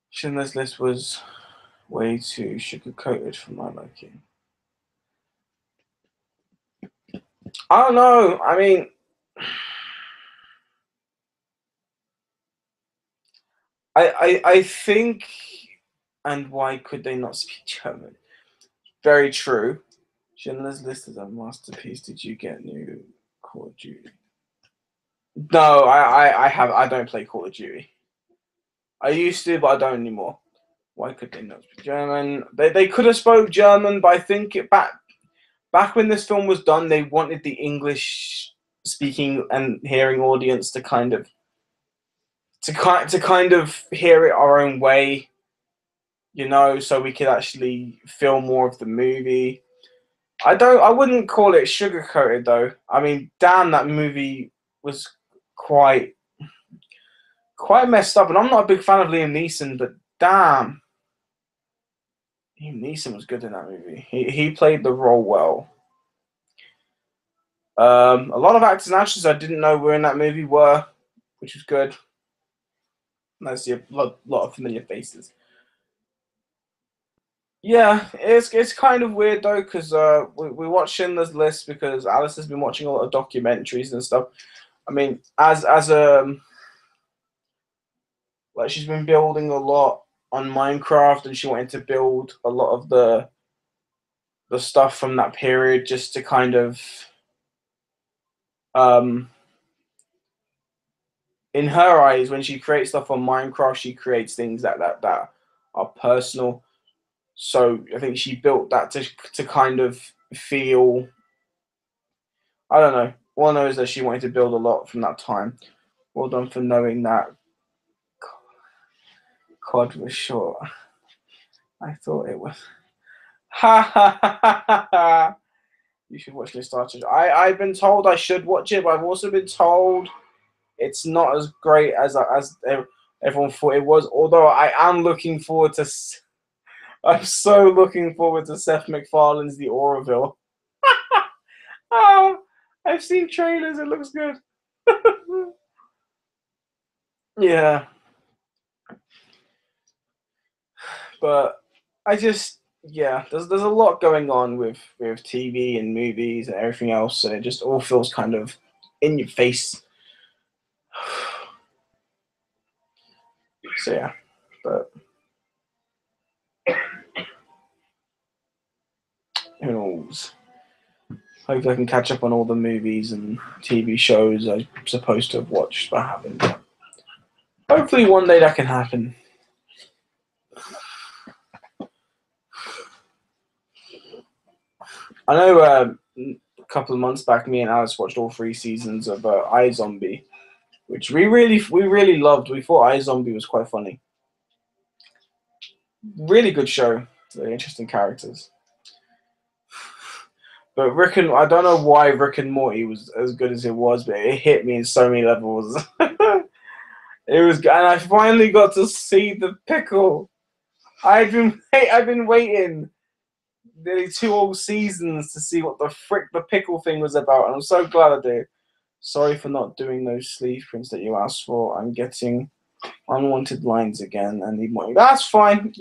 Schindler's List was way too sugar-coated for my liking. I don't know. I mean, I think, and why could they not speak German? Very true. Schindler's List is a masterpiece. Did you get new Call of Duty? No, I don't play Call of Duty. I used to, but I don't anymore. Why could they not speak German? They could have spoke German, but I think back when this film was done, they wanted the English speaking and hearing audience to kind of hear it our own way, so we could actually feel more of the movie. I wouldn't call it sugar coated though. I mean, damn, that movie was quite messed up, and I'm not a big fan of Liam Neeson, but damn, Liam Neeson was good in that movie. He played the role well. A lot of actors and actresses I didn't know were in that movie which was good. And I see a lot of familiar faces. Yeah, it's kind of weird though, because we watch Schindler's List because Alice has been watching a lot of documentaries and stuff. I mean, as like she's been building a lot on Minecraft, and she wanted to build a lot of the stuff from that period just to kind of in her eyes, when she creates stuff on Minecraft, she creates things that are personal. So I think she built that to kind of feel, I don't know. All I know is that she wanted to build a lot from that time. Well done for knowing that COD was short. I thought it was. Ha ha ha ha ha. You should watch this Star Trek. I've been told I should watch it, but I've also been told it's not as great as everyone thought it was. Although I am looking forward to. I'm so looking forward to Seth MacFarlane's The Orville. Oh, I've seen trailers. It looks good. Yeah, but there's a lot going on with TV and movies and everything else, and it just all feels kind of in your face. So yeah, but who knows? Hopefully I can catch up on all the movies and TV shows I'm supposed to have watched but haven't. Hopefully one day that can happen. I know a couple of months back, me and Alice watched all 3 seasons of iZombie, which we really loved. We thought iZombie was quite funny. Really good show. Very interesting characters. But I don't know why Rick and Morty was as good as it was, but it hit me in so many levels. It was, and I finally got to see the pickle. I've been waiting nearly 2 whole seasons to see what the frick the pickle thing was about, and I'm so glad I did. Sorry for not doing those sleeve prints that you asked for. I'm getting unwanted lines again. I need more. That's fine.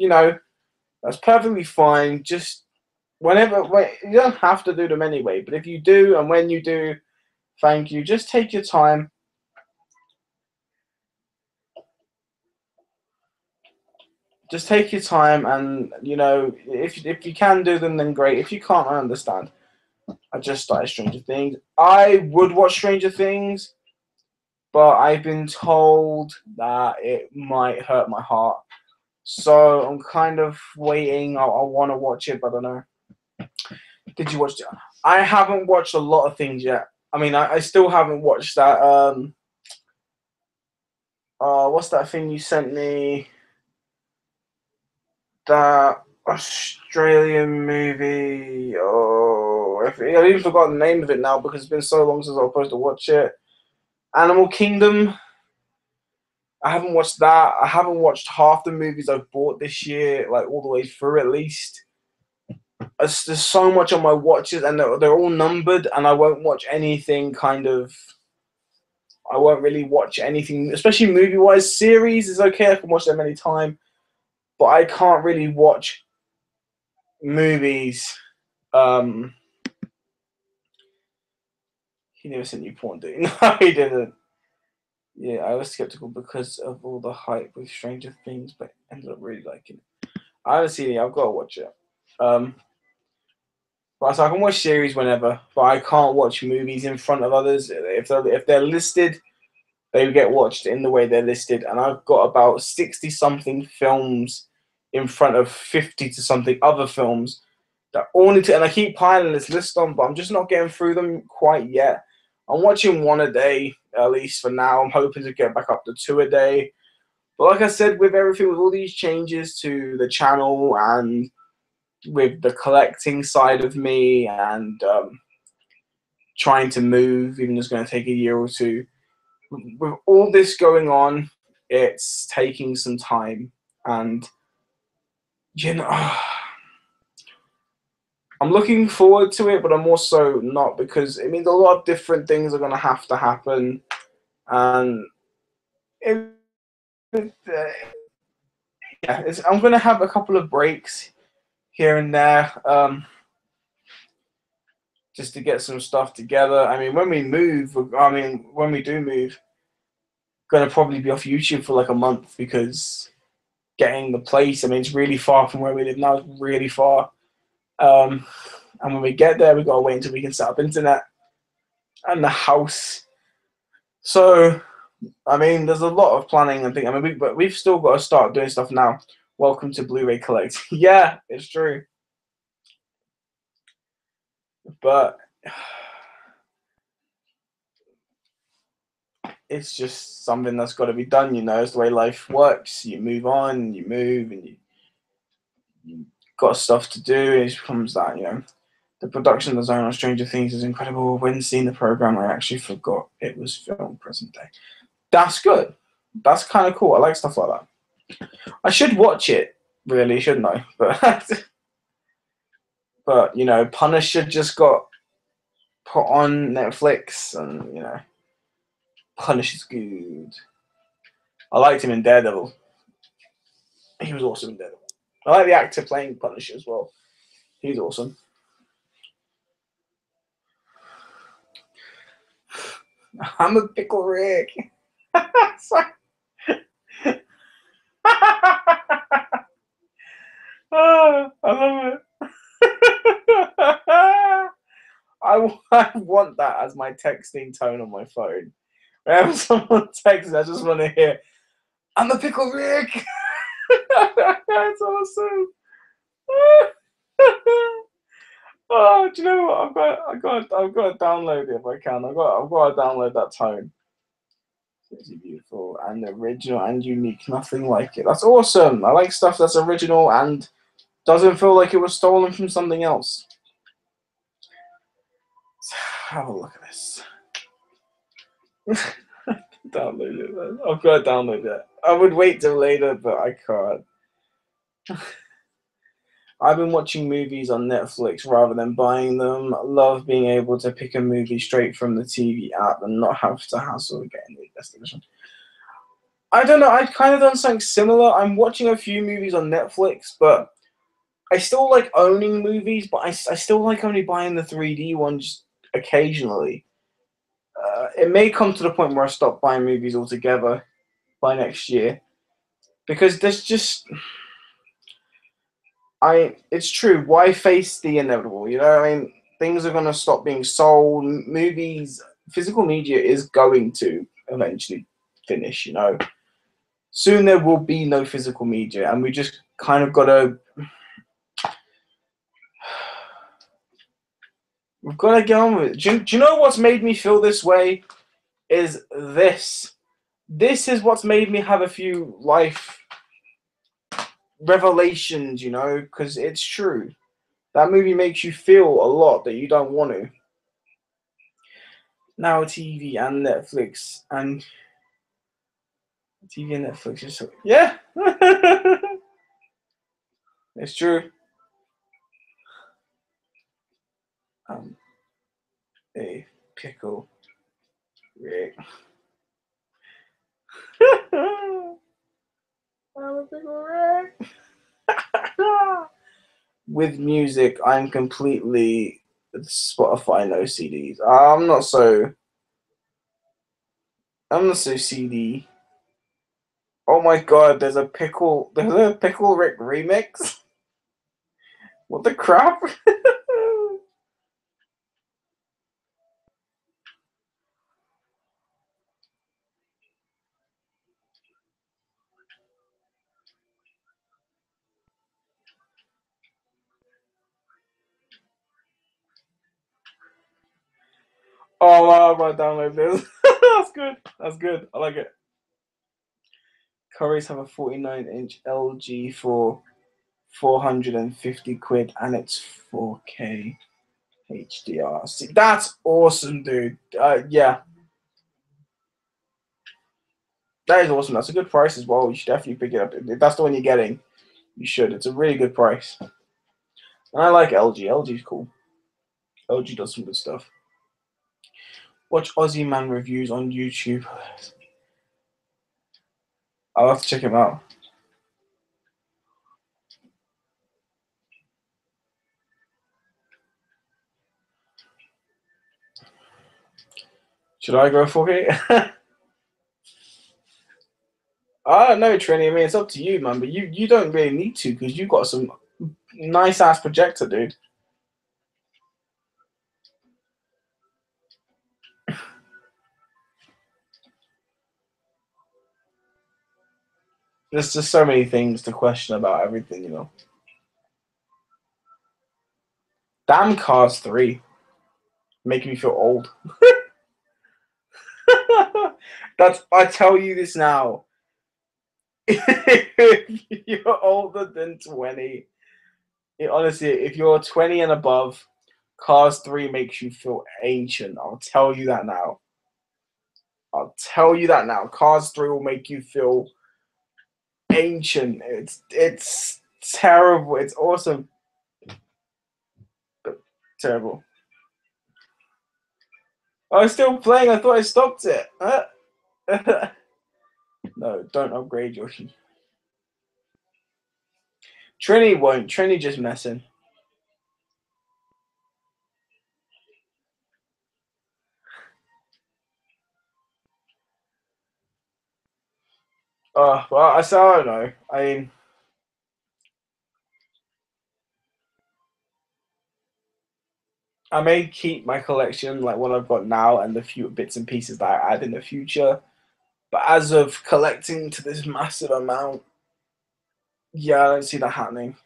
That's perfectly fine. Just you don't have to do them anyway. But if you do, and when you do, thank you. Just take your time. Just take your time, and if you can do them, then great. If you can't, I understand. I just started Stranger Things. I would watch Stranger Things, but I've been told that it might hurt my heart. So I'm kind of waiting. I want to watch it, but I don't know. Did you watch it? I haven't watched a lot of things yet. I mean, I still haven't watched that. What's that thing you sent me? That Australian movie. Oh, I've even forgotten the name of it now because it's been so long since I was supposed to watch it. Animal Kingdom. I haven't watched that. I haven't watched half the movies I've bought this year, like all the way through at least. There's so much on my watches, and they're all numbered, and I won't watch anything kind of. I won't really watch anything, especially movie-wise. Series is okay; I can watch them anytime, but I can't really watch movies. He never sent you porn, did he? No, he didn't. Yeah, I was skeptical because of all the hype with Stranger Things, but ended up really liking it. I haven't seen it. I've got to watch it. But so I can watch series whenever, but I can't watch movies in front of others. If they're listed, they get watched in the way they're listed, and I've got about 60 something films in front of 50 to something other films that all need to, and I keep piling this list on, but I'm just not getting through them quite yet. I'm watching one a day, at least for now. I'm hoping to get back up to 2 a day. But like I said, with everything, with all these changes to the channel and with the collecting side of me and trying to move, even though it's going to take a year or two, with all this going on, it's taking some time. And, you know, I'm looking forward to it, but I'm also not, because it means a lot of different things are going to happen. And yeah, I'm going to have a couple of breaks here and there just to get some stuff together. I mean, when we do move, going to probably be off YouTube for like a month, because getting the place, I mean, it's really far from where we live now. It's really far. And when we get there, we've got to wait until we can set up internet and the house. So, I mean, there's a lot of planning and things. I mean, but we've still got to start doing stuff now. Welcome to Blu-ray Collect. Yeah, it's true. But it's just something that's got to be done, you know. It's the way life works. You move on, you move, and you got stuff to do. It becomes that, you know. The production design on Stranger Things is incredible. When seeing the program, I actually forgot it was filmed present day. That's good. That's kind of cool. I like stuff like that. I should watch it, really, shouldn't I? But you know, Punisher just got put on Netflix, and you know, Punisher's good. I liked him in Daredevil. He was awesome in Daredevil. I like the actor playing Punisher as well. He's awesome. I'm a pickle Rick. Oh, I love it. I want that as my texting tone on my phone. Whenever someone texts, I just want to hear, "I'm a pickle Rick." That's awesome. Oh, do you know what? I've got to download it if I can. I've got to download that tone. It's beautiful and original and unique. Nothing like it. That's awesome. I like stuff that's original and doesn't feel like it was stolen from something else. Let's have a look at this. Download it, man. I've got to download it. I would wait till later, but I can't. I've been watching movies on Netflix rather than buying them. I love being able to pick a movie straight from the TV app and not have to hassle getting the destination. I don't know. I've kind of done something similar. I'm watching a few movies on Netflix, but I still like owning movies, but I still like only buying the 3D ones occasionally. It may come to the point where I stop buying movies altogether by next year, because there's just it's true. Why face the inevitable? You know, I mean, things are going to stop being sold. Movies, physical media is going to eventually finish. You know, soon there will be no physical media, and we just kind of got to. We've got to get on with it. Do you know what's made me feel this way? Is this? This is what's made me have a few life revelations, you know, because it's true. That movie makes you feel a lot that you don't want to. Now TV and Netflix, and TV and Netflix is so yeah. It's true. A pickle Rick. I'm a pickle Rick. With music, I'm completely Spotify, no CDs. I'm not so CD. Oh my god, there's a pickle Rick remix. What the crap? Oh wow, I'm gonna download this. That's good. That's good. I like it. Currys have a 49-inch LG for 450 quid and it's 4K HDR. See, that's awesome, dude. Yeah, that is awesome. That's a good price as well. You should definitely pick it up. If that's the one you're getting, you should. It's a really good price. And I like LG. LG's cool. LG does some good stuff. Watch Aussie Man reviews on YouTube. I'll have to check him out. Should I go 4K? I don't know, Trini. I mean, it's up to you, man. But you don't really need to because you got some nice ass projector, dude. There's just so many things to question about everything, you know. Damn Cars 3. Making me feel old. I tell you this now. If you're older than 20, honestly, if you're 20 and above, Cars 3 makes you feel ancient. I'll tell you that now. I'll tell you that now. Cars 3 will make you feel ancient. It's terrible. It's awesome. But terrible. I was still playing. I thought I stopped it. No, don't upgrade your. Trini won't. Trini just messing. Well, I don't know. I may keep my collection like what I've got now and the few bits and pieces that I add in the future. But as of collecting to this massive amount, yeah, I don't see that happening.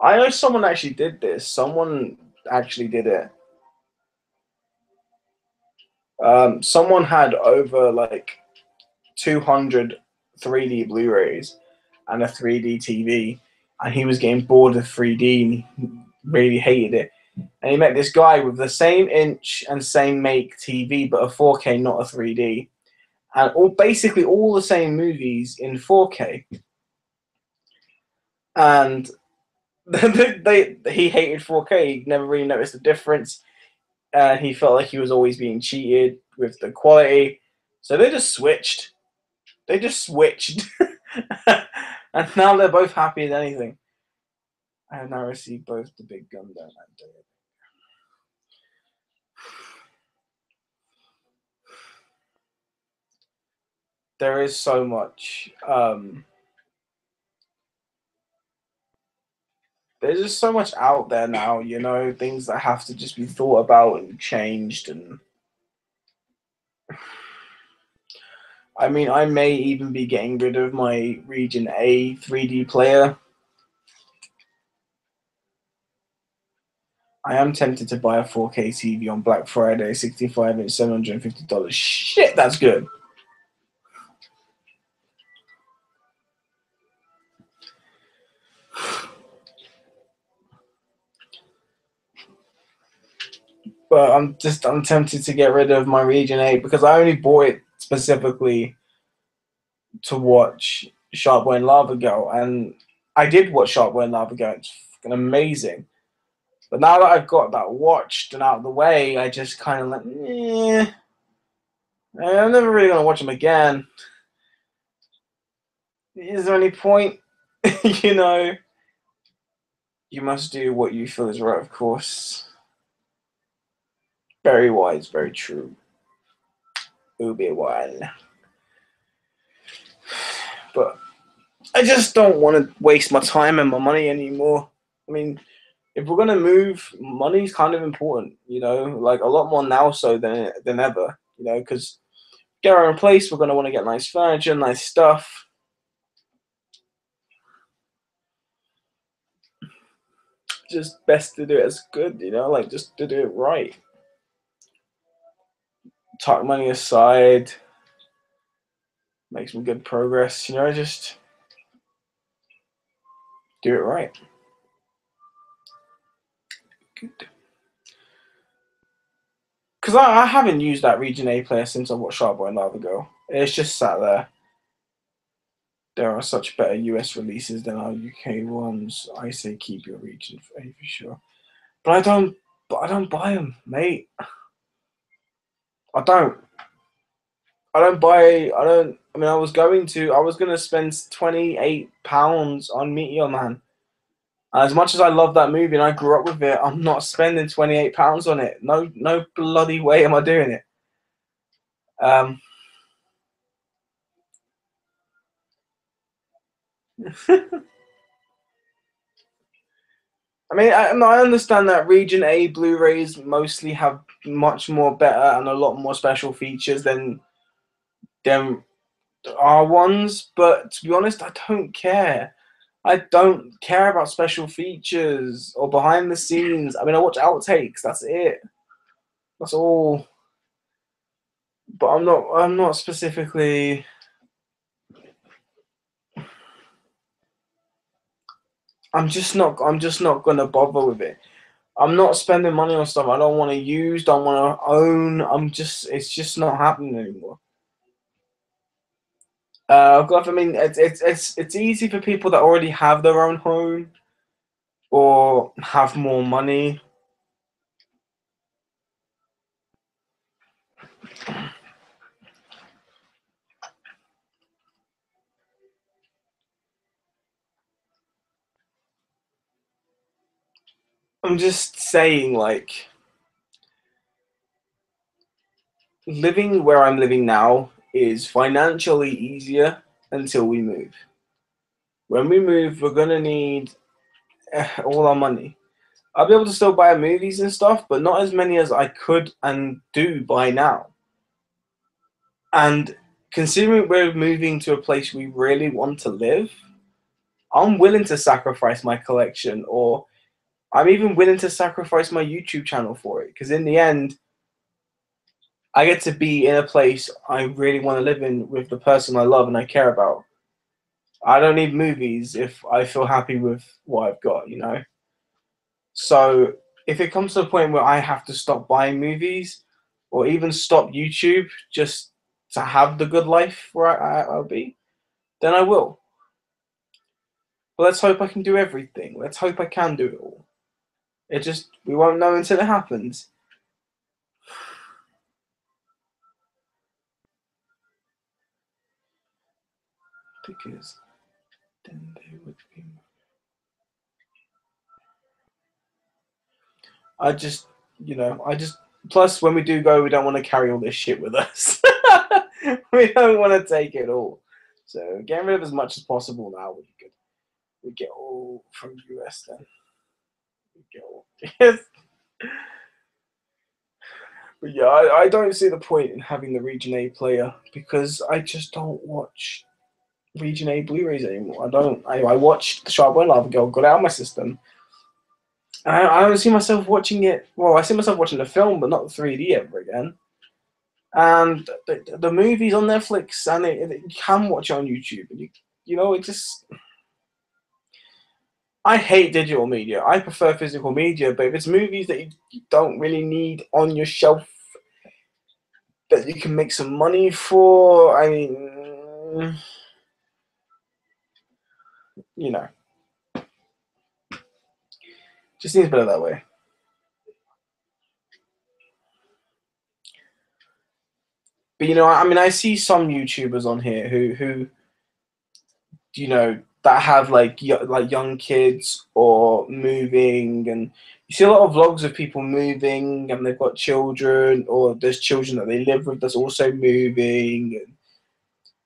I know someone actually did this. Someone actually did it. Someone had over like 200 3D Blu-rays and a 3D TV, and he was getting bored of 3D and he really hated it. And he met this guy with the same inch and same make TV, but a 4K, not a 3D, and basically all the same movies in 4K. And he hated 4K. He never really noticed the difference, and he felt like he was always being cheated with the quality. So they just switched. And now they're both happy as anything. I have now received both the big gun down and there is so much. There's just so much out there now, you know, things that have to just be thought about and changed. And I mean, I may even be getting rid of my Region A 3D player. I am tempted to buy a 4K TV on Black Friday, 65-inch, $750. Shit, that's good. But I'm tempted to get rid of my Region 8 because I only bought it specifically to watch Sharkboy and Lava Girl, and I did watch Sharkboy and Lava Girl. It's fucking amazing. But now that I've got that watched and out of the way, I just kind of like, I'm never really gonna watch them again. Is there any point? You know, you must do what you feel is right, of course. Very wise, very true. Obi-Wan. But I just don't want to waste my time and my money anymore. I mean, if we're gonna move, money's kind of important, you know, like a lot more now so than ever, you know, because get our own place, we're gonna want to get nice furniture, nice stuff. Just best to do it as good, you know, like just to do it right. Tuck money aside, make some good progress, you know, just do it right. Good. Because I haven't used that Region A player since I watched Sharkboy and Lava Girl. It's just sat there. There are such better US releases than our UK ones. I say keep your Region A for sure. But I don't buy them, mate. I don't. I don't buy. I don't. I mean, I was gonna spend £28 on Meteor Man. As much as I love that movie and I grew up with it, I'm not spending £28 on it. No, no bloody way am I doing it. I mean, I understand that Region A Blu-rays mostly have much more better and a lot more special features than our ones, but to be honest, I don't care. I don't care about special features or behind the scenes. I mean, I watch outtakes. That's it. That's all. But I'm not specifically. I'm just not gonna bother with it. I'm not spending money on stuff I don't want to use, don't want to own. It's just not happening anymore. I mean, it's easy for people that already have their own home or have more money. I'm just saying, like, living where I'm living now is financially easier until we move. When we move, we're gonna need all our money. I'll be able to still buy movies and stuff, but not as many as I could and do buy now. And considering we're moving to a place we really want to live, I'm willing to sacrifice my collection, or I'm even willing to sacrifice my YouTube channel for it. Because in the end, I get to be in a place I really want to live in with the person I love and I care about. I don't need movies if I feel happy with what I've got, you know? So if it comes to a point where I have to stop buying movies or even stop YouTube just to have the good life where I'll be, then I will. But let's hope I can do everything. Let's hope I can do it all. We won't know until it happens. Because then they would be. I just, plus when we do go, we don't want to carry all this shit with us. We don't want to take it all. So getting rid of as much as possible now would be good. We get all from US then. We get all. Yes. But yeah, I don't see the point in having the Region A player because I just don't watch Region A Blu-rays anymore. I don't. I watched the Sharkboy and Lava Girl, got it out of my system. I don't see myself watching it. Well, I see myself watching the film, but not the 3D ever again. And the movie's on Netflix, and you can watch it on YouTube. And you know, it just I hate digital media. I prefer physical media, but if it's movies that you don't really need on your shelf that you can make some money for, I mean, you know, just seems better that way. But you know, I mean, I see some YouTubers on here who you know that have like young kids or moving, and you see a lot of vlogs of people moving and they've got children, or there's children that they live with that's also moving, and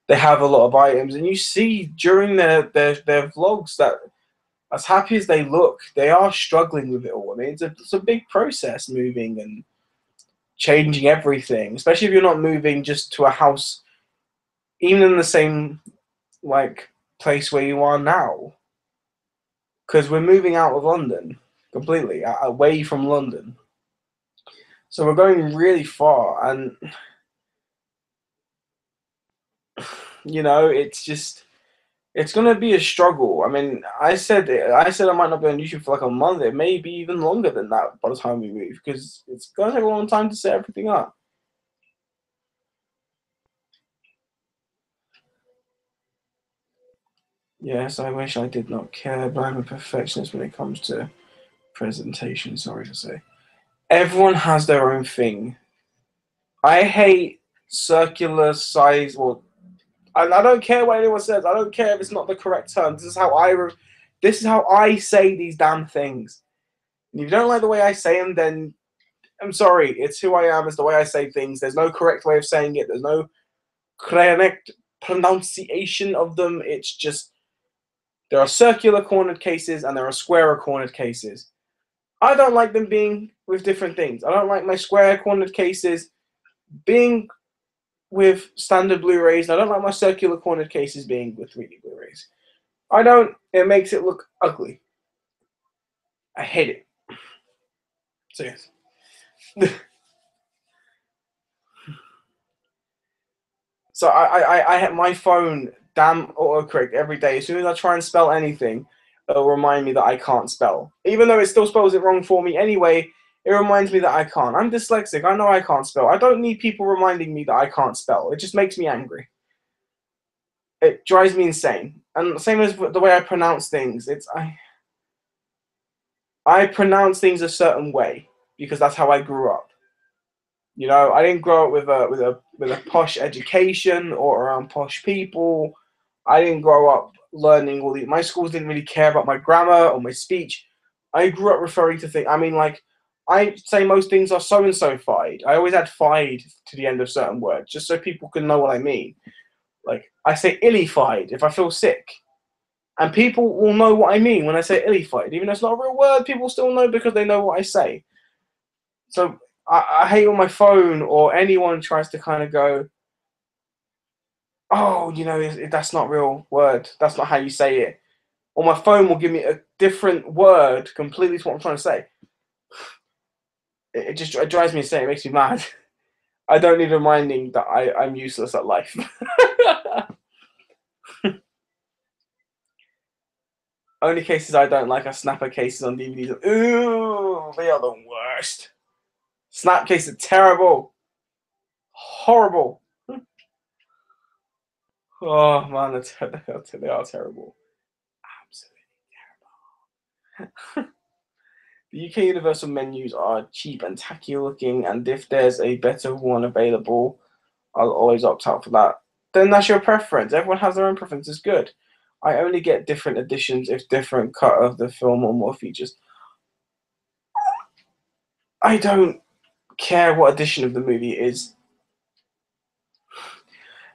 they have a lot of items, and you see during their vlogs that as happy as they look, they are struggling with it all. I mean, it's a big process moving and changing everything, especially if you're not moving just to a house, even in the same like place where you are now, because we're moving out of London completely, away from London. So we're going really far, and you know, it's gonna be a struggle. I mean, I said I might not be on YouTube for like a month. It may be even longer than that by the time we move, because it's gonna take a long time to set everything up. Yes, I wish I did not care, but I'm a perfectionist when it comes to presentation. Sorry to say, everyone has their own thing. I hate circular size. Well, I don't care what anyone says. I don't care if it's not the correct term. This is how I say these damn things. And if you don't like the way I say them, then I'm sorry. It's who I am. It's the way I say things. There's no correct way of saying it. There's no correct pronunciation of them. It's just there are circular cornered cases and there are square cornered cases. I don't like them being with different things. I don't like my square cornered cases being with standard Blu-rays. I don't like my circular cornered cases being with 3D Blu-rays. I don't. It makes it look ugly. I hate it. So yes. So I have my phone damn autocorrect every day. As soon as I try and spell anything, it'll remind me that I can't spell. Even though it still spells it wrong for me anyway, it reminds me that I can't. I'm dyslexic. I know I can't spell. I don't need people reminding me that I can't spell. It just makes me angry. It drives me insane. And same as the way I pronounce things. I pronounce things a certain way because that's how I grew up. You know, I didn't grow up with a posh education or around posh people. I didn't grow up learning all the. My schools didn't really care about my grammar or my speech. I grew up referring to things. I mean, like I say, most things are so and so fied. I always add fied to the end of certain words just so people can know what I mean. Like I say illified if I feel sick, and people will know what I mean when I say illified, even though it's not a real word. People still know because they know what I say. So I hate when my phone or anyone tries to kind of go, oh, you know, that's not real word. That's not how you say it. Or my phone will give me a different word completely to what I'm trying to say. It drives me insane. It makes me mad. I don't need reminding that I'm useless at life. Only cases I don't like are snapper cases on DVDs. Ooh, they are the worst. Snap cases are terrible. Horrible. Oh man, they are terrible. Absolutely. The UK Universal menus are cheap and tacky looking, and if there's a better one available, I'll always opt out for that. Then that's your preference. Everyone has their own preference. It's good. I only get different editions if different cut of the film or more features. I don't care what edition of the movie it is.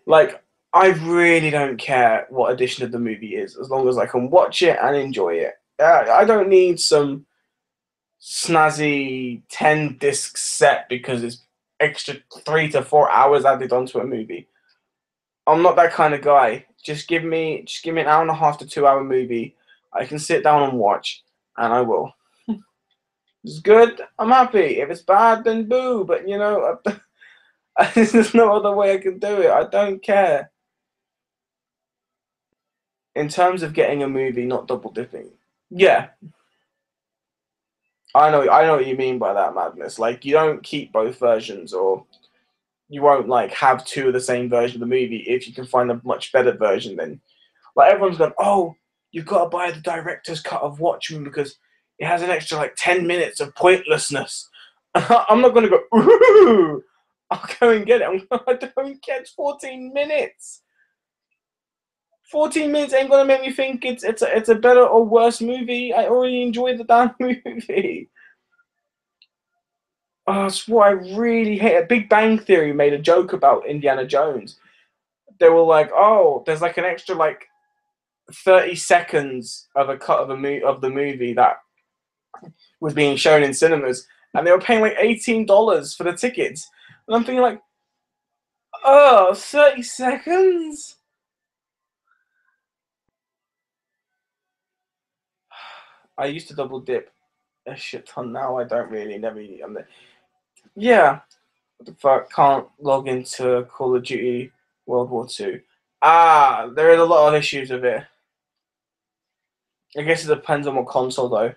Like, I really don't care what edition of the movie is, as long as I can watch it and enjoy it. I don't need some snazzy 10 disc set because it's extra 3 to 4 hours added onto a movie. I'm not that kind of guy. Just give me an hour and a half to 2 hour movie. I can sit down and watch, and I will. If it's good, I'm happy. If it's bad, then boo. But you know, there's no other way I can do it. I don't care. In terms of getting a movie, not double dipping. Yeah, I know what you mean by that, Madness. Like, you don't keep both versions, or you won't like have two of the same version of the movie if you can find a much better version. Then, like, everyone's going, oh, you've got to buy the director's cut of Watchmen because it has an extra like 10 minutes of pointlessness. I'm not going to go, ooh, I'll go and get it. I don't get 14 minutes. 14 minutes ain't gonna make me think it's a better or worse movie. I already enjoyed the damn movie. Oh, that's what I really hate. Big Bang Theory made a joke about Indiana Jones. They were like, "Oh, there's like an extra like 30 seconds of a cut of of the movie that was being shown in cinemas, and they were paying like $18 for the tickets." And I'm thinking like, "Oh, 30 seconds." I used to double dip a shit ton. Now I don't really. Never. Yeah. What the fuck? Can't log into Call of Duty World War Two. Ah, there is a lot of issues with it. I guess it depends on what console though.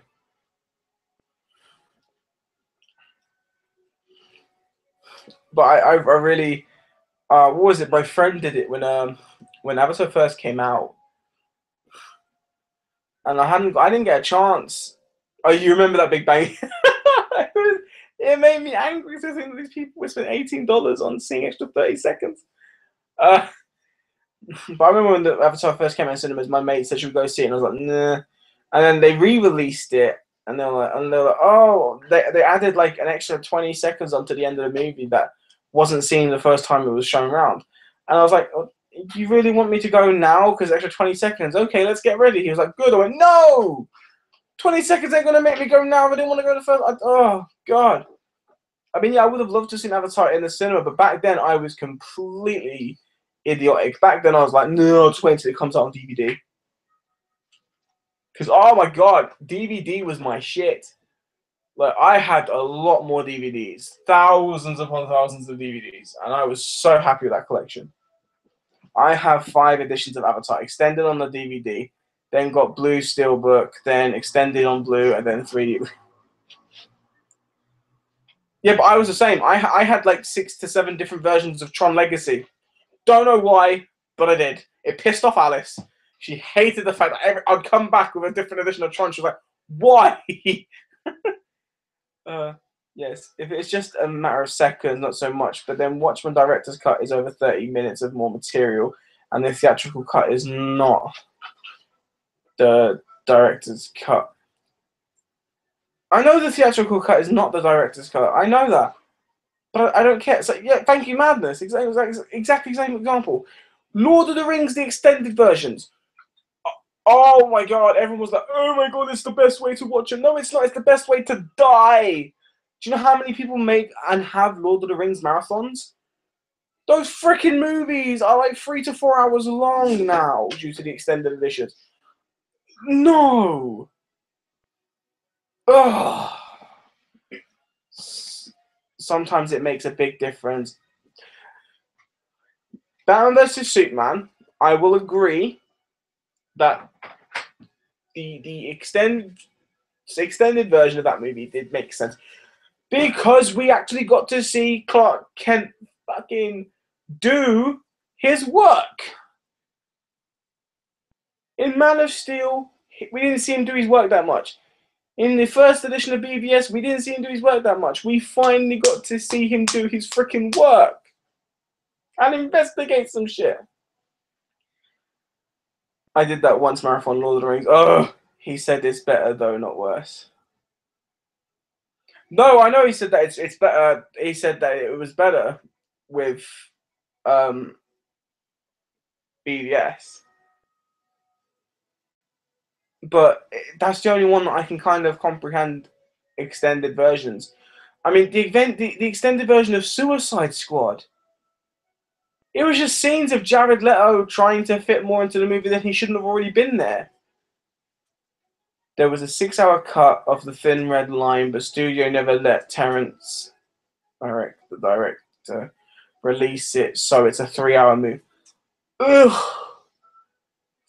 But I really what was it? My friend did it when Avatar first came out, and I didn't get a chance. Oh, you remember that Big Bang? It made me angry to think that these people would spend $18 on seeing extra 30 seconds. Uh, but I remember when the Avatar first came out in cinemas, my mate said she would go see it, and I was like, nah. And then they re-released it, and they were like, oh, they added like an extra 20 seconds onto the end of the movie that wasn't seen the first time it was shown around. And I was like, oh, you really want me to go now? Because extra 20 seconds. Okay, let's get ready. He was like, good. I went, no! 20 seconds ain't going to make me go now. I didn't want to go the first. Oh, God. I mean, yeah, I would have loved to see Avatar in the cinema, but back then I was completely idiotic. Back then I was like, no, I'll just wait until it comes out on DVD. Because, oh my God, DVD was my shit. Like, I had a lot more DVDs, thousands upon thousands of DVDs, and I was so happy with that collection. I have 5 editions of Avatar, extended on the DVD, then got blue steelbook, then extended on blue, and then 3D. Yeah, but I was the same. I had like 6 to 7 different versions of Tron Legacy. Don't know why, but I did. It pissed off Alice. She hated the fact that I'd come back with a different edition of Tron. She was like, why? Yes, if it's just a matter of seconds, not so much. But then Watchmen Director's Cut is over 30 minutes of more material, and the theatrical cut is not the director's cut. I know the theatrical cut is not the director's cut. I know that. But I don't care. So, yeah, thank you, Madness. Exactly the same example. Lord of the Rings, the extended versions. Oh my God, everyone was like, oh my God, it's the best way to watch it. No, it's not. It's the best way to die. Do you know how many people make and have Lord of the Rings marathons? Those freaking movies are like 3 to 4 hours long now due to the extended editions. No. Ugh. Sometimes it makes a big difference. Batman vs Superman, I will agree that the extended version of that movie did make sense because we actually got to see Clark Kent fucking do his work. In Man of Steel, we didn't see him do his work that much. In the first edition of BVS, we didn't see him do his work that much. We finally got to see him do his freaking work and investigate some shit. I did that once marathon Lord of the Rings. Ugh. He said it's better though, not worse. No, I know he said that it's better. He said that it was better with um, BVS, but that's the only one that I can kind of comprehend extended versions. I mean, the extended version of Suicide Squad. It was just scenes of Jared Leto trying to fit more into the movie than he shouldn't have already been there. There was a 6-hour cut of the Thin Red Line, but studio never let Terrence, the director, release it, so it's a 3-hour movie. Ugh.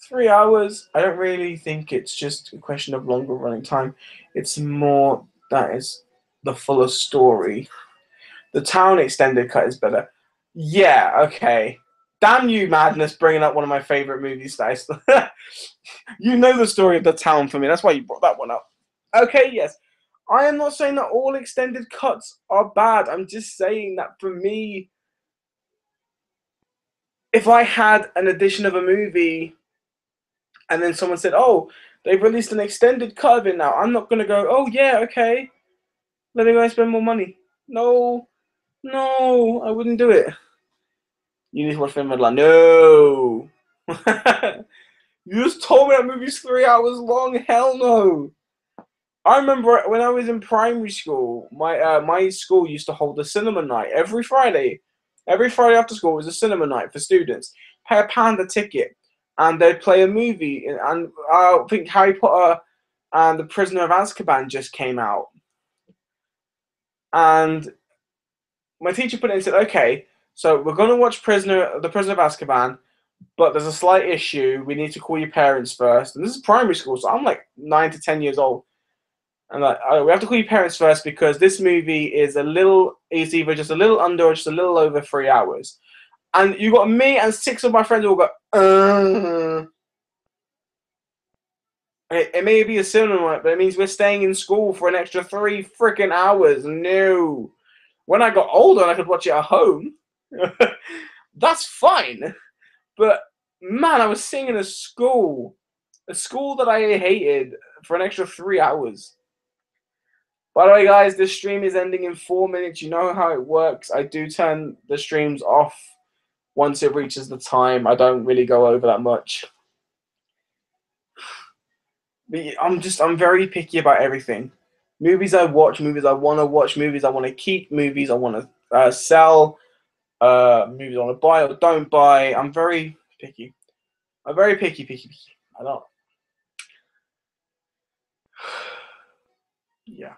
3 hours. I don't really think it's just a question of longer running time. It's more that is the fuller story. The town extended cut is better. Yeah, okay. Damn you, Madness, bringing up one of my favorite movies. You know the story of the town for me. That's why you brought that one up. Okay, yes. I am not saying that all extended cuts are bad. I'm just saying that for me, if I had an edition of a movie and then someone said, oh, they've released an extended cut of it now, I'm not going to go, oh, yeah, okay. Let me go and spend more money. No, no, I wouldn't do it. You need to watch film and like, no. You just told me that movie's 3 hours long. Hell no. I remember when I was in primary school, my school used to hold a cinema night every Friday. Every Friday after school was a cinema night for students. Pay £1 a ticket, and they'd play a movie. And I think Harry Potter and The Prisoner of Azkaban just came out. And my teacher put it in and said, okay, so we're going to watch The Prisoner of Azkaban, but there's a slight issue. We need to call your parents first. And this is primary school, so I'm like 9 to 10 years old. And like, we have to call your parents first because this movie is either just a little under or just a little over 3 hours. And you got me and 6 of my friends who will go, It may be a cinema, but it means we're staying in school for an extra 3 freaking hours. No. When I got older and I could watch it at home, that's fine. But man, I was sitting in a school that I hated for an extra 3 hours. By the way, guys, this stream is ending in 4 minutes. You know how it works. I do turn the streams off once it reaches the time. I don't really go over that much. But I'm very picky about everything. Movies I watch, movies I want to watch, movies I want to keep, movies I want to sell, movies I want to buy or don't buy. I'm very picky. I'm very picky. I don't. Yeah.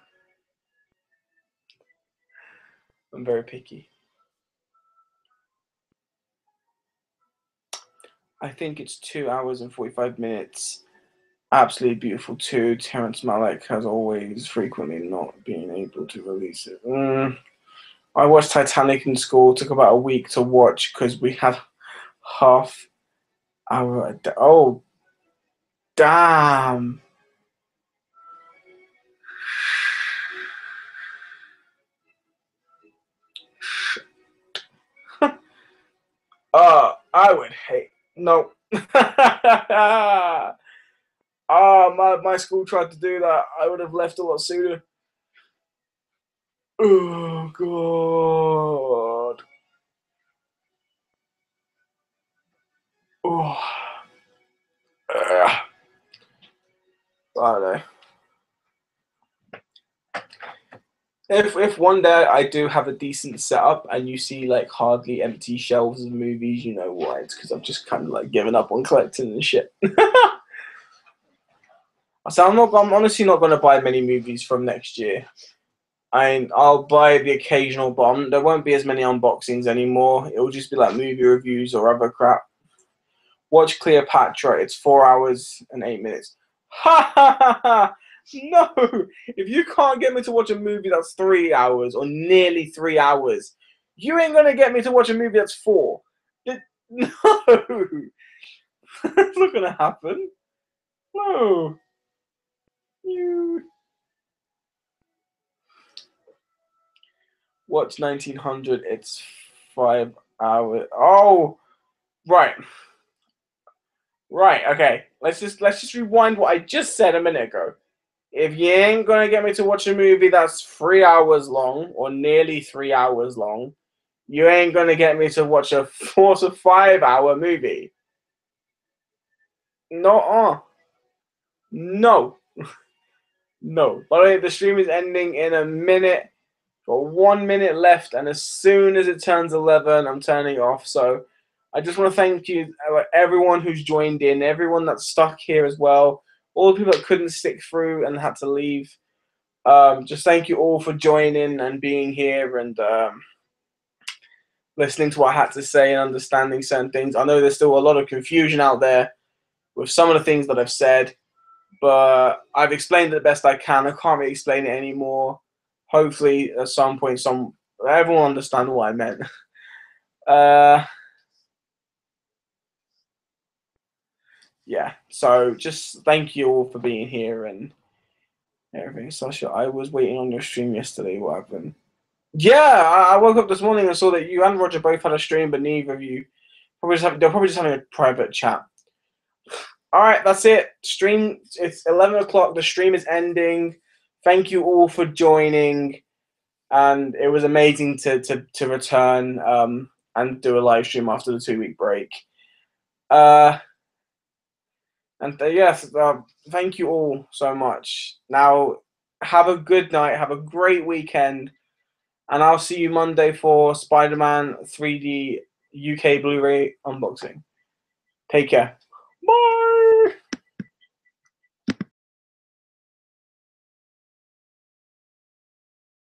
I'm very picky. I think it's 2 hours and 45 minutes. Absolutely beautiful too. Terrence Malick has always frequently not been able to release it. I watched Titanic in school. Took about a week to watch because we had half hour. Oh, damn. I would hate. No. My school tried to do that. I would have left a lot sooner. Oh, God. Oh. I don't know. If one day I do have a decent setup and you see like hardly empty shelves of movies, you know why? It's because I've just kind of like given up on collecting and shit. So I'm honestly not going to buy many movies from next year. I'll buy the occasional, but there won't be as many unboxings anymore. It'll just be like movie reviews or other crap. Watch Cleopatra. It's 4 hours and 8 minutes. Ha ha ha ha! No! If you can't get me to watch a movie that's 3 hours or nearly 3 hours, you ain't gonna get me to watch a movie that's 4. No! That's not gonna happen. No. You. Watch 1900. It's 5 hours. Oh! Right. Right, okay. Let's just rewind what I just said a minute ago. If you ain't gonna get me to watch a movie that's 3 hours long or nearly 3 hours long, you ain't gonna get me to watch a 4 to 5 hour movie. No. No. No. By the way, the stream is ending in a minute. Got 1 minute left, and as soon as it turns 11, I'm turning off. So I just want to thank you, everyone who's joined in, everyone that's stuck here as well, all the people that couldn't stick through and had to leave. Just thank you all for joining and being here and listening to what I had to say and understanding certain things. I know there's still a lot of confusion out there, with some of the things that I've said, but I've explained it the best I can. I can't really explain it anymore. Hopefully, at some point, everyone understand what I meant. Yeah. So just thank you all for being here and everything. Sasha, I was waiting on your stream yesterday. What happened? Yeah, I woke up this morning and saw that you and Roger both had a stream, but neither of you they're probably just having a private chat. All right, that's it. Stream. It's 11 o'clock. The stream is ending. Thank you all for joining, and it was amazing to return and do a live stream after the 2-week break. Yes, thank you all so much. Now, have a good night. Have a great weekend. And I'll see you Monday for Spider-Man 3D UK Blu-ray unboxing. Take care. Bye.